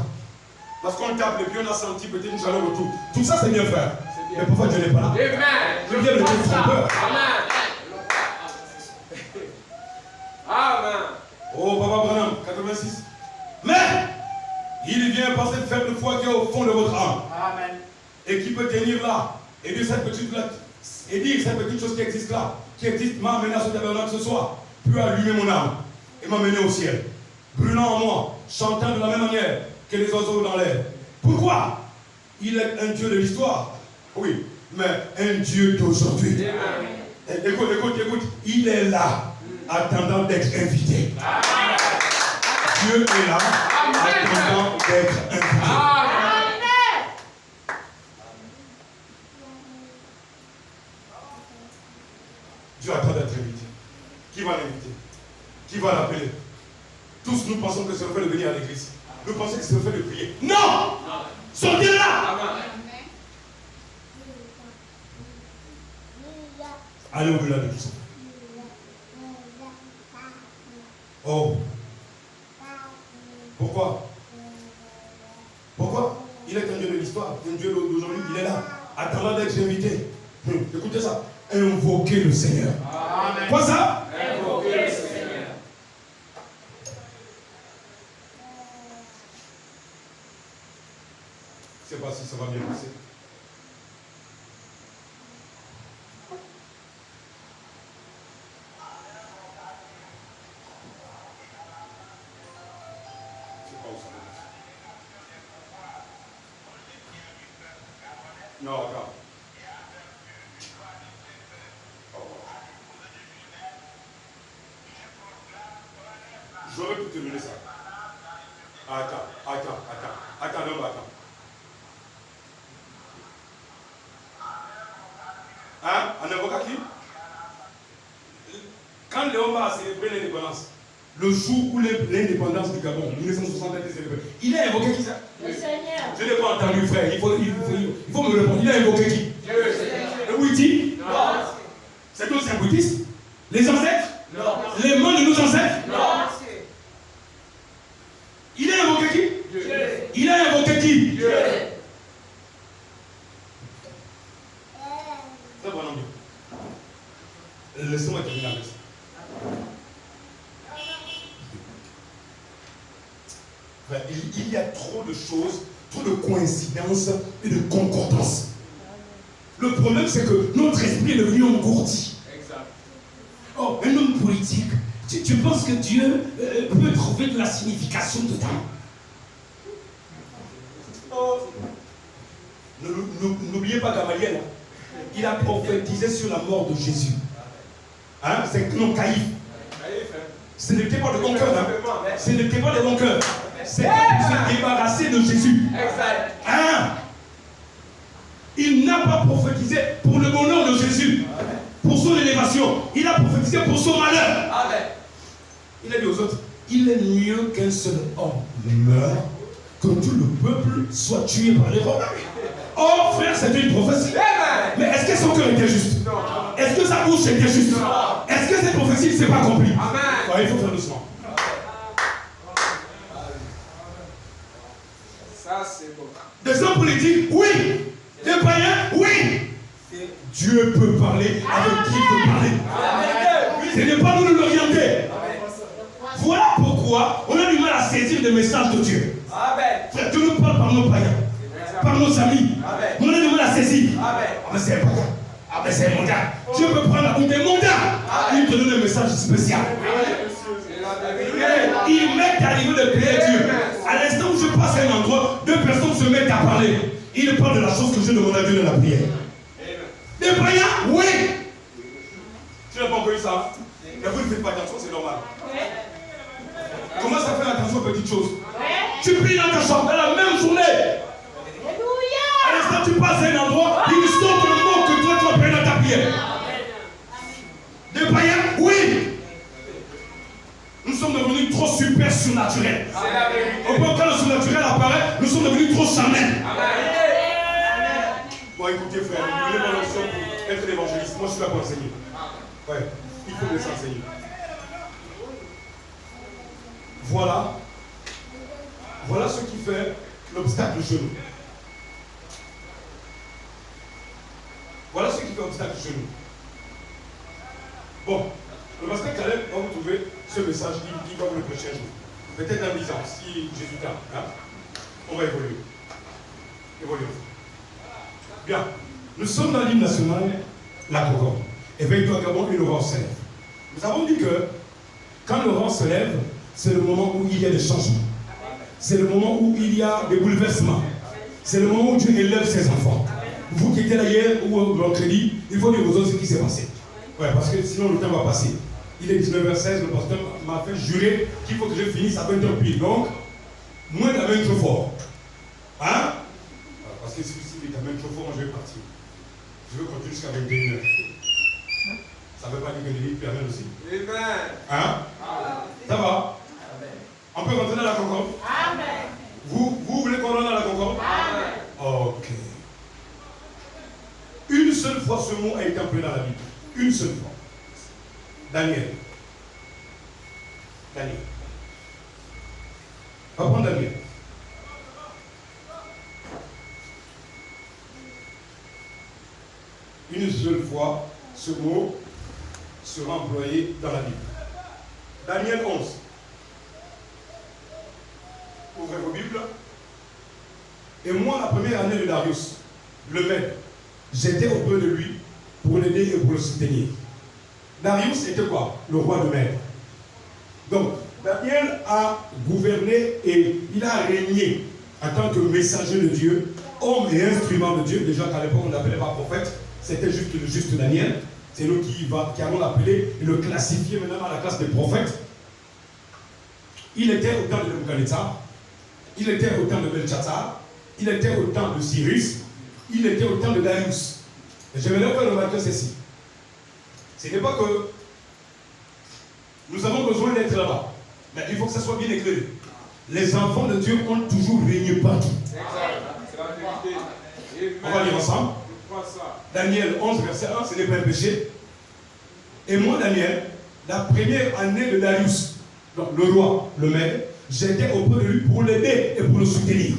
Parce qu'on tape et puis on a senti peut-être une chaleur autour. Tout ça, c'est bien, frère. Mais pourquoi Dieu n'est pas là? Amen. Je viens de te trompeur. Amen. Amen. Oh, Papa Branham, 86. Mais, il vient par cette faible foi qui est au fond de votre âme. Amen. Et qui peut tenir là. Et dire cette petite là. Et dire cette petite chose qui existe là. Qui existe, m'a amené à ce tabernacle ce soir. Puis allumer mon âme. Et m'amener au ciel. Brûlant en moi. Chantant de la même manière que les oiseaux dans l'air. Pourquoi? Il est un Dieu de l'histoire. Oui. Mais un Dieu d'aujourd'hui. Écoute. Il est là. Attendant d'être invité. Dieu est là. Attendant d'être invité. Dieu attend d'être invité. Qui va l'inviter? Qui va l'appeler? Tous nous pensons que c'est le fait de venir à l'église. Nous pensons que c'est le fait de prier. Non! Sortez là! Allez au-delà de tout ça. Oh. Pourquoi? Pourquoi? Il est un Dieu de l'histoire, un Dieu d'aujourd'hui, il est là, attendant d'être invité. Écoutez ça. Invoquez le Seigneur. Amen. Quoi ça? Invoquez le Seigneur. Je ne sais pas si ça va bien passer. Non, attends. J'aurais pu te donner ça. Attends, non, attends. Hein? Un avocat qui? Quand Léon va célébrer l'indépendance, le jour où l'indépendance du Gabon, 1960 a été célébrée, il a invoqué qui ça? Le Seigneur. Je n'ai pas entendu, frère. Il faut me répondre. Il a invoqué qui? Dieu. Le Bouddhi? Non. C'est tous un bouddhiste? Les ancêtres? Non. Les mains de nos ancêtres? Non. Il a invoqué qui? Dieu. Il a invoqué qui? Dieu. Très bon nom. Laissez-moi terminer avec ça. Il y a trop de choses, trop de coïncidences et de concordances. Le problème, c'est que notre esprit est devenu engourdi. Exact. Oh, un homme politique, tu penses que Dieu peut trouver de la signification dedans? Oh. N'oubliez pas Gamaliel, hein. Il a prophétisé sur la mort de Jésus. Hein? C'est non Caïphe. Ce n'était pas de bon cœur. Hein? Ce n'était pas de bon cœur. C'est pour se débarrasser de Jésus. Exact. Hein? Il n'a pas prophétisé pour le bonheur de Jésus, pour son élévation. Il a prophétisé pour son malheur. Amen. Il a dit aux autres, il est mieux qu'un seul homme meure, que tout le peuple soit tué par les Romains. Oh frère, c'est une prophétie. Mais est-ce que son cœur était juste? Non. Est-ce que sa bouche était juste? Est-ce que cette prophétie ne s'est pas accomplie? Amen. Ouais, il faut faire doucement. Ça, c'est bon. Des hommes politiques, oui. Des païens, oui. Dieu peut parler avec qui il peut parler. Ce n'est pas nous de l'orienter. Voilà pourquoi on a du mal à saisir le message de Dieu. Amen. Frère, Dieu nous parle par nos païens, par nos amis. On a du mal à saisi. Amen. Ah, mais c'est important. Ah, mais c'est un mandat. Dieu peut prendre la compte des mandats. Il te donne un message spécial. C'est la vérité. Il m'est arrivé de prier Dieu. À l'instant où je passe à un endroit, deux personnes se mettent à parler. Il parle de la chose que je demande à Dieu dans la prière. Des prières? Oui. Tu n'as pas encore eu ça? Mais vous ne faites pas attention, c'est normal. Commence à faire attention aux petites choses. Tu pries dans ta chambre, dans la même journée. À l'instant tu passes à un endroit, il sort le mot que toi tu vas prendre dans ta prière. Des prières? Oui. Nous sommes devenus trop super surnaturels. C'est la vérité. Au point quand le surnaturel apparaît, nous sommes devenus trop charnels. Amen. Bon, écoutez, frère, vous voulez mon option pour être évangéliste. Moi, je suis là pour enseigner. Ouais, il faut me laisser enseigner. Voilà. Voilà ce qui fait l'obstacle chez nous. Voilà ce qui fait l'obstacle chez nous. Bon, le pasteur Caleb va vous trouver ce message qui va vous le prêcher un jour. Peut-être dans 10 ans, si Jésus tarde. Hein? On va évoluer. Évoluer. Bien. Nous sommes dans l'hymne national, la Concorde. Éveille-toi Gabon et l'aurore se lève. Nous avons dit que quand l'aurore se lève, c'est le moment où il y a des changements. C'est le moment où il y a des bouleversements. C'est le moment où Dieu élève ses enfants. Vous qui étiez là hier ou mercredi, il faut dire aux autres ce qui s'est passé. Ouais, parce que sinon le temps va passer. Il est 19h16, le pasteur m'a fait jurer qu'il faut que je finisse à 20h pile. Donc, moins la main trop fort. Hein? Parce que si il est quand même trop fort, moi je vais partir. Je veux continuer jusqu'à 21h. Ça ne veut pas dire que les livres permettent aussi. Amen. Hein? Ça va? On peut rentrer dans la Concorde? Amen. Vous voulez qu'on rentre dans la Concorde? Amen. Ok. Une seule fois ce mot a été employé dans la Bible. Une seule fois. Daniel. Daniel. On va prendre Daniel. Une seule fois, ce mot sera employé dans la Bible. Daniel 11. Ouvrez vos Bibles. Et moi, la première année de Darius, le maître, j'étais auprès de lui pour l'aider et pour le soutenir. Darius était quoi? Le roi de Mède. Donc, Daniel a gouverné et il a régné en tant que messager de Dieu, homme et instrument de Dieu. Déjà qu'à l'époque on n'appelait pas prophète, c'était juste le juste Daniel. C'est nous qui allons l'appeler et le classifier maintenant dans la classe des prophètes. Il était au temps de Nebuchadnezzar, il était au temps de Belshazzar, il était au temps de Cyrus, il était au temps de Darius. Et je vais leur faire remarquer ceci. Ce n'est pas que nous avons besoin d'être là-bas, mais il faut que ça soit bien éclairé. Les enfants de Dieu ont toujours régné partout. Exact. C'est la vérité. On va lire ensemble. Je crois ça. Daniel 11, verset 1, ce n'est pas un péché. Et moi, Daniel, la première année de Darius, donc le roi, le maître, j'étais auprès de lui pour l'aider et pour le soutenir.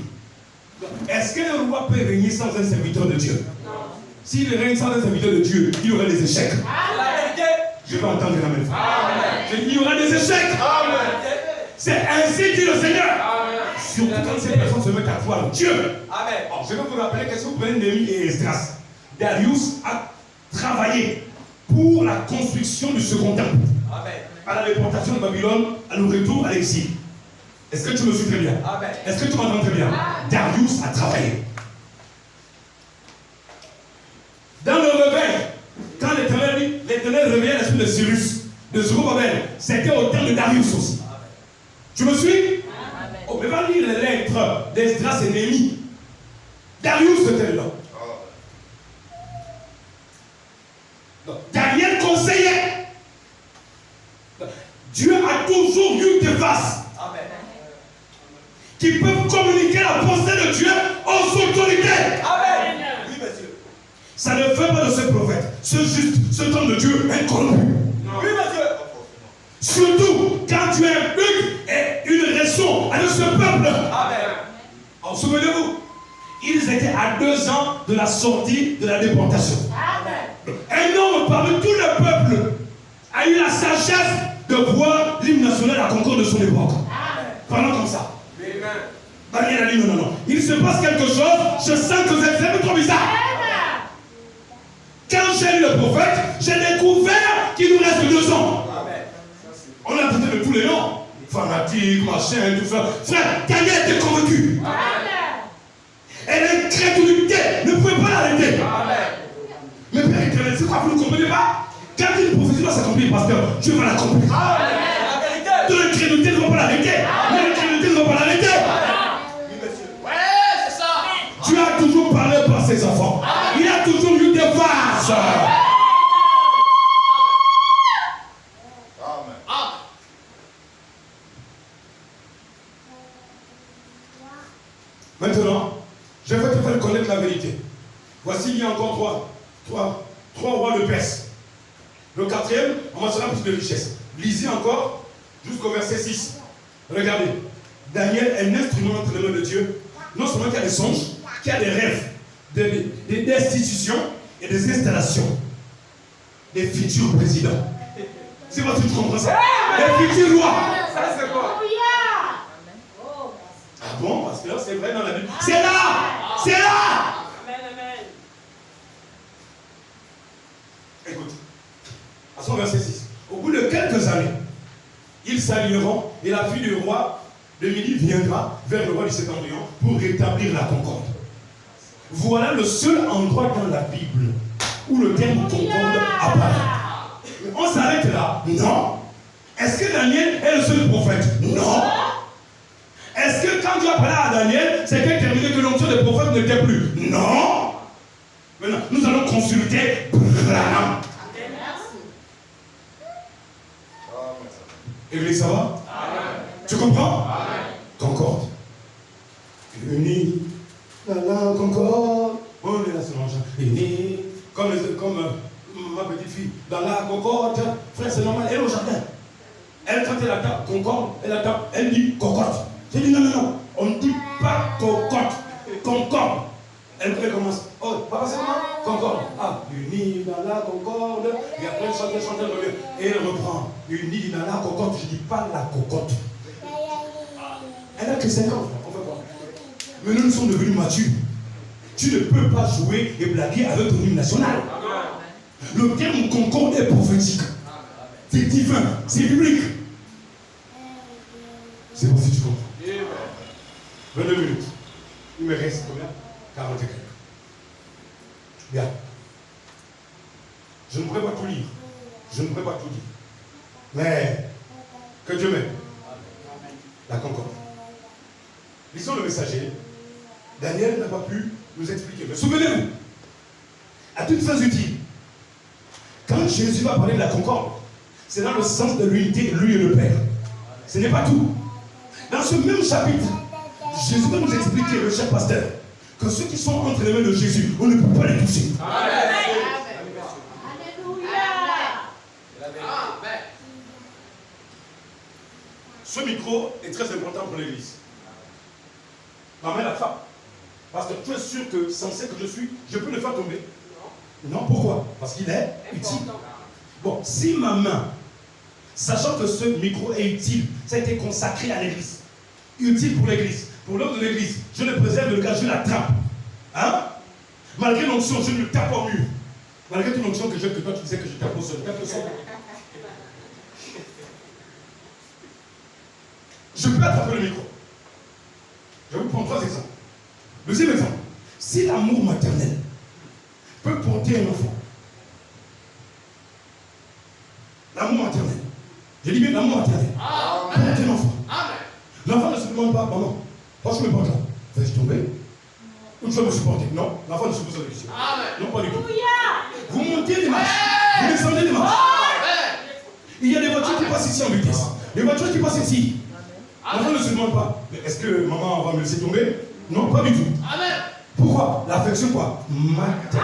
Est-ce qu'un roi peut régner sans un serviteur de Dieu? Non. S'il règne sans un serviteur de Dieu, il y aura des échecs. Amen. Je vais entendre la même fois. Amen. Il y aura des échecs. Amen. C'est ainsi dit le Seigneur. Amen. Surtout quand ces personnes se mettent à croire en Dieu. Amen. Alors, je vais vous rappeler qu'est-ce que vous prenez Néhémie et Esdras. Darius a travaillé pour la construction du second temple, Amen. à la déportation de Babylone, à le retour à l'exil. Est-ce que tu me suis très bien? Amen. Est-ce que tu m'entends très bien? Darius a travaillé. Dans le réveil, quand l'Éternel réveillait l'esprit de Cyrus, de Zorobabel, c'était au temps de Darius aussi. Tu me suis? Oh, mais va lire les lettres d'Esdras et Néhémie. Darius était là. Donc, Daniel conseillait. Dieu a toujours eu des vases Amen. qui peuvent communiquer la pensée de Dieu aux autorités. Amen. Oui, monsieur. Ça ne fait pas de ce prophète, ce juste, ce homme de Dieu incorrompu. Oui, monsieur. Surtout quand tu as un but et une raison avec ce peuple. Amen. Alors, souvenez-vous, ils étaient à 2 ans de la sortie de la déportation. Amen. Un homme parmi tout le peuple a eu la sagesse de voir l'hymne national à Concorde de son époque. Parlant comme ça. Amen. Daniel a dit non. Il se passe quelque chose, je sens que c'est trop bizarre. le prophète, j'ai découvert qu'il nous reste 2 ans. On a traité de tous les noms. Fanatique, machin, tout ça. Frère, Daniel était convaincu. Et l'incrédulité ne pouvait pas l'arrêter. Mais Père éternel, c'est quoi, vous ne comprenez pas? Quand une prophétie doit s'accomplir, pasteur, Dieu va l'accomplir. De l'incrédulité ne va pas l'arrêter. Mais l'incrédulité ne va pas l'arrêter. Dieu a toujours parlé par ses enfants. Il a toujours eu des vases. Maintenant, je vais te faire connaître la vérité. Voici, il y a encore trois rois de Perse. Le 4e, on mentionnera plus de richesse. Lisez encore jusqu'au verset 6. Regardez. Daniel est un instrument entre les mains de Dieu. Non seulement qu'il y a des songes, qu'il y a des rêves, des institutions et des installations. Des futurs présidents. C'est parce que tu comprends ça. Des futurs rois. Ça, c'est quoi? Ah bon, parce que là, c'est vrai dans la Bible. C'est là! C'est là! Écoute, à son verset 6. Au bout de quelques années, ils s'allieront et la fille du roi de Midi viendra vers le roi du Septentrion pour rétablir la concorde. Voilà le seul endroit dans la Bible où le terme concorde apparaît. On s'arrête là? Non. Est-ce que Daniel est le seul prophète? Non. Est-ce que quand Dieu a parlé à Daniel, c'est qu'il terminé que l'onction des prophètes n'était plus? Non. Maintenant, nous allons consulter Branham. Église, ça va? Tu comprends? Concorde. Unis dans la concorde. On est là, c'est mon genre. Unis. Comme ma petite fille. Dans la concorde. Frère, c'est normal. Elle est au jardin. Elle, quand elle attend concorde, elle dit cocotte. J'ai dit non. On ne dit pas cocotte. Concorde. Elle commence. Oh, papa, c'est comment? Concorde. Ah, unis dans la concorde. Et après, elle chante, elle revient. Et elle reprend. Unis dans la concorde. Je ne dis pas la cocotte. Elle n'a que 5 ans. On fait quoi? Mais nous sommes devenus matures. Tu ne peux pas jouer et blaguer avec ton hymne national. Le terme concorde est prophétique. C'est divin. C'est biblique. C'est bon si tu comprends. 22 minutes. Il me reste combien? 40 et quelques. Bien. Je ne pourrais pas tout lire. Mais que Dieu m'aime. La concorde. Lisons le messager. Daniel n'a pas pu nous expliquer. Mais souvenez-vous, à toutes fins utiles, quand Jésus va parler de la concorde, c'est dans le sens de l'unité de lui et le Père. Ce n'est pas tout. Dans ce même chapitre, Jésus va nous expliquer, le cher pasteur, que ceux qui sont entre les mains de Jésus, on ne peut pas les toucher. Amen. Ce micro est très important pour l'église. Ma main la frappe. Parce que tu es sûr que, censé que je suis, je peux le faire tomber? Non, pourquoi? Parce qu'il est utile. Bon, si ma main, sachant que ce micro est utile, ça a été consacré à l'église, utile pour l'église, pour l'homme de l'église, je le préserve, le gars, je l'attrape. Hein? Malgré l'onction, je le tape au mur. Malgré toute l'onction que j'ai, que toi tu disais que je tape au sol, tape au sol. Je peux attraper le micro. Je vais vous prendre 3 exemples. Deuxième exemple, si l'amour maternel peut porter un enfant, l'amour maternel, je dis bien l'amour maternel, peut porter un enfant. L'enfant ne se demande pas, maman, pourquoi je me porte là? Vais-je tomber? Ou je vais me supporter? Non, l'enfant ne se pose pas de questions. Non, pas du tout. Vous montez les marches, vous descendez les marches. Il y a des voitures qui passent ici en vitesse, des voitures qui passent ici. L'enfant ne se demande pas, mais est-ce que maman va me laisser tomber? Non, pas du tout. Pourquoi? L'affection quoi? Maternelle.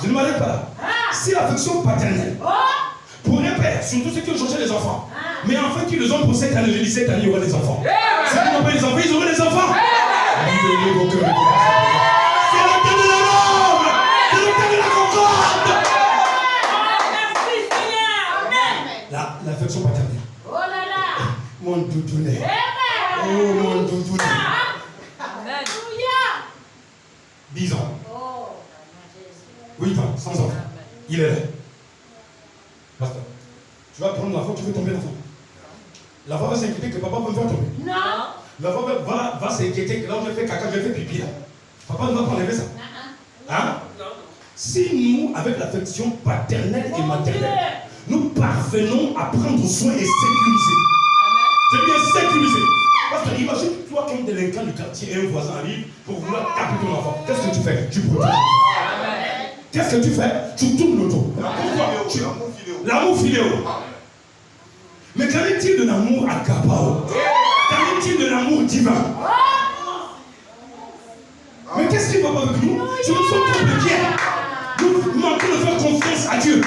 Je ne m'arrête pas là. Si l'affection paternelle, pour un père, surtout ceux qui ont changé les enfants, mais enfin qui les ont pour 7 années, je dis 7 années, il y aura des enfants. Ceux qui n'ont pas les enfants, ils auront des enfants. Libérez vos cœurs. C'est le temps de l'amour. C'est le temps de la concorde. Merci Seigneur. L'affection paternelle. Oh là là. Mon doudounet. Oh mon doudounet. 10 ans. 8 ans, sans enfant. Il est là. Pasteur, tu vas prendre l'enfant, tu veux tomber l'enfant. L'enfant va s'inquiéter que papa va me faire tomber. Non. L'enfant va s'inquiéter que là où je fais caca, je fais pipi là. Papa ne va pas enlever ça. Hein? Si nous, avec l'affection paternelle et maternelle, nous parvenons à prendre soin et sécuriser. C'est bien sécuriser. Parce que imagine, toi, qu'un délinquant du quartier et un voisin arrive pour vouloir taper ton enfant. Qu'est-ce que tu fais? Tu protèges. Qu'est-ce que tu fais? Tu tournes le dos. L'amour fidéo. Mais qu'en est-il de l'amour agapao? Qu'en est-il de l'amour divin? Mais qu'est-ce qui va pas avec nous? Si nous sommes trop de nous manquons de faire confiance à Dieu.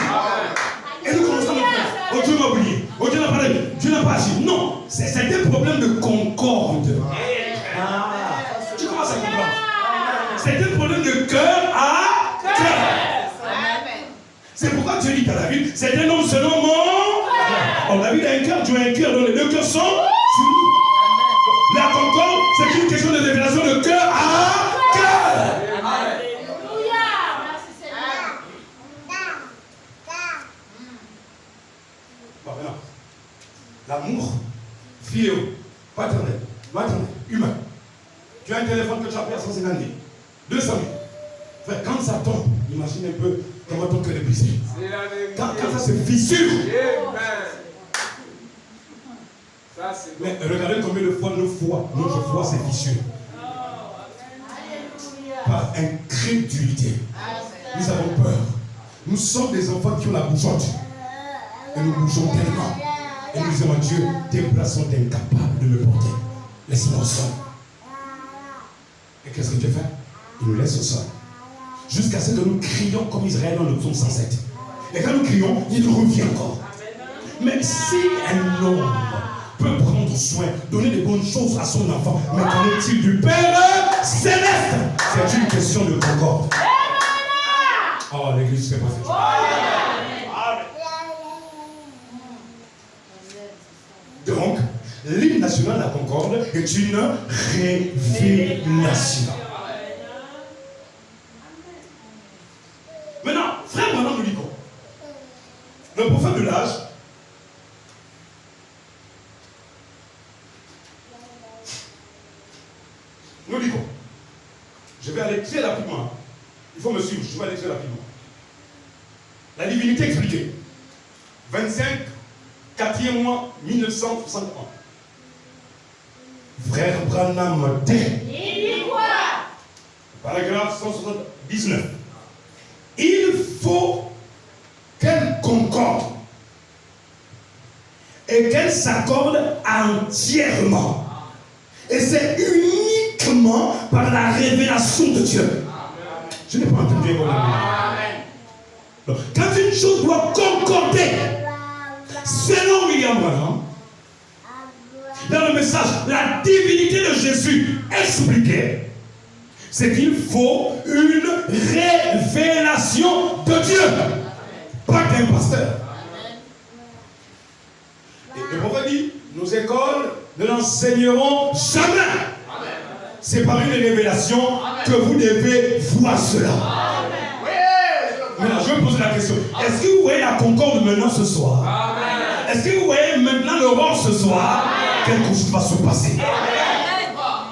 Et nous commençons à nous dire, oh Dieu m'a oublié, oh Dieu n'a pas agi, Dieu n'a pas agi. Non, c'est un problème de concorde. Tu commences à comprendre. C'est un problème de cœur à cœur. C'est pourquoi Dieu dit à David, c'est un homme selon mon. Oh, David a un cœur, Dieu a un cœur, dont les deux cœurs sont unis. La concorde, c'est une question de révélation de cœur à cœur. Bon, maintenant, l'amour filial, paternel, maternel, humain. Tu as un téléphone que tu as payé à 150 000, 200 000. Frère, quand ça tombe, imagine un peu comment ton cœur est brisé. Quand ça se fissure. Mais regardez combien de fois notre foi s'est fissurée. Par incrédulité. Nous avons peur. Nous sommes des enfants qui ont la bougeotte. Et nous bougeons tellement. Et nous disons à Dieu, tes bras sont incapables de me porter. Laisse-moi au sol. Et qu'est-ce que Dieu fait? Il nous laisse au sol. Jusqu'à ce que nous crions comme Israël dans le psaume 107. Et quand nous crions, il revient encore. Mais si un homme peut prendre soin, donner des bonnes choses à son enfant, mais qu'en est-il du Père Céleste? C'est une question de concorde. Oh, l'église, c'est pas ça. Donc, l'hymne national de la concorde est une révélation. Maintenant, frère Branham nous dit quoi? Le prophète de l'âge nous dit quoi? Je vais aller très rapidement. Il faut me suivre, je vais aller très rapidement. La divinité expliquée. 25, 4e mois, 1961. Frère Branham dit. Il dit quoi? Paragraphe 179. Il faut qu'elle concorde et qu'elle s'accorde entièrement. Et c'est uniquement par la révélation de Dieu. Je n'ai pas entendu mon ami. Quand une chose doit concorder, selon William Branham, dans le message, la divinité de Jésus expliquée, c'est qu'il faut une révélation de Dieu, pas d'un pasteur. Et le prophète dit, nos écoles ne l'enseigneront jamais. C'est par une révélation que vous devez voir cela. Maintenant, je vais poser la question. Est-ce que vous voyez la concorde maintenant ce soir? Est-ce que vous voyez maintenant l'aurore ce soir? Quelque chose va se passer.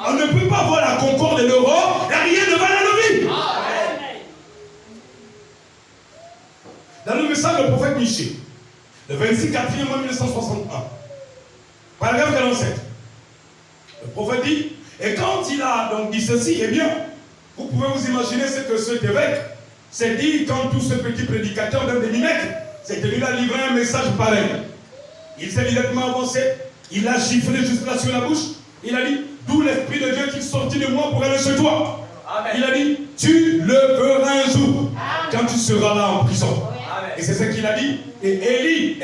On ne peut pas voir la concorde et l'aurore et rien ne va dans nos vies. Dans le message du prophète Michée, le 26 4e mois 1961, paragraphe 47, le prophète dit, et quand il a donc dit ceci, eh bien, vous pouvez vous imaginer ce que cet évêque s'est dit quand tout ce petit prédicateur d'un demi-mètre s'est tenu à livrer un message pareil. Il s'est immédiatement avancé, il a giflé juste là sur la bouche, il a dit, d'où l'Esprit de Dieu qui est sorti de moi pour aller chez toi. Amen. Il a dit, tu le verras un jour, quand tu seras là en prison. Amen. Et c'est ce qu'il a dit. Et Élie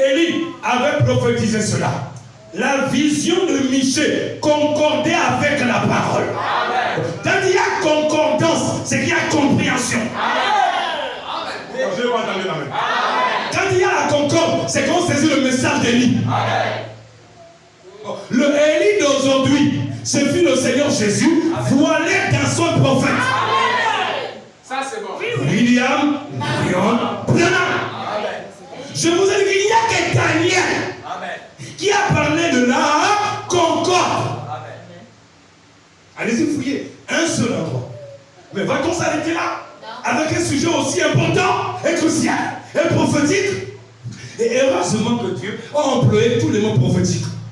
avait prophétisé cela. La vision de Michée concordait avec la parole. Amen. Quand il y a concordance, c'est qu'il y a compréhension. Amen. Je vais pas entendre l'amen. Quand il y a la concorde, c'est qu'on saisit le message d'Élie. Le Élie d'aujourd'hui, ce fut le Seigneur Jésus voilé dans son prophète. Ça, c'est bon. William Marion Branham. Je vous ai dit qu'il n'y a que Daniel qui a parlé de la concorde. Allez-y fouiller. Un seul endroit. Mais va-t-on s'arrêter là? Avec un sujet aussi important et crucial et prophétique? Et heureusement que Dieu a employé tous les mots prophétiques.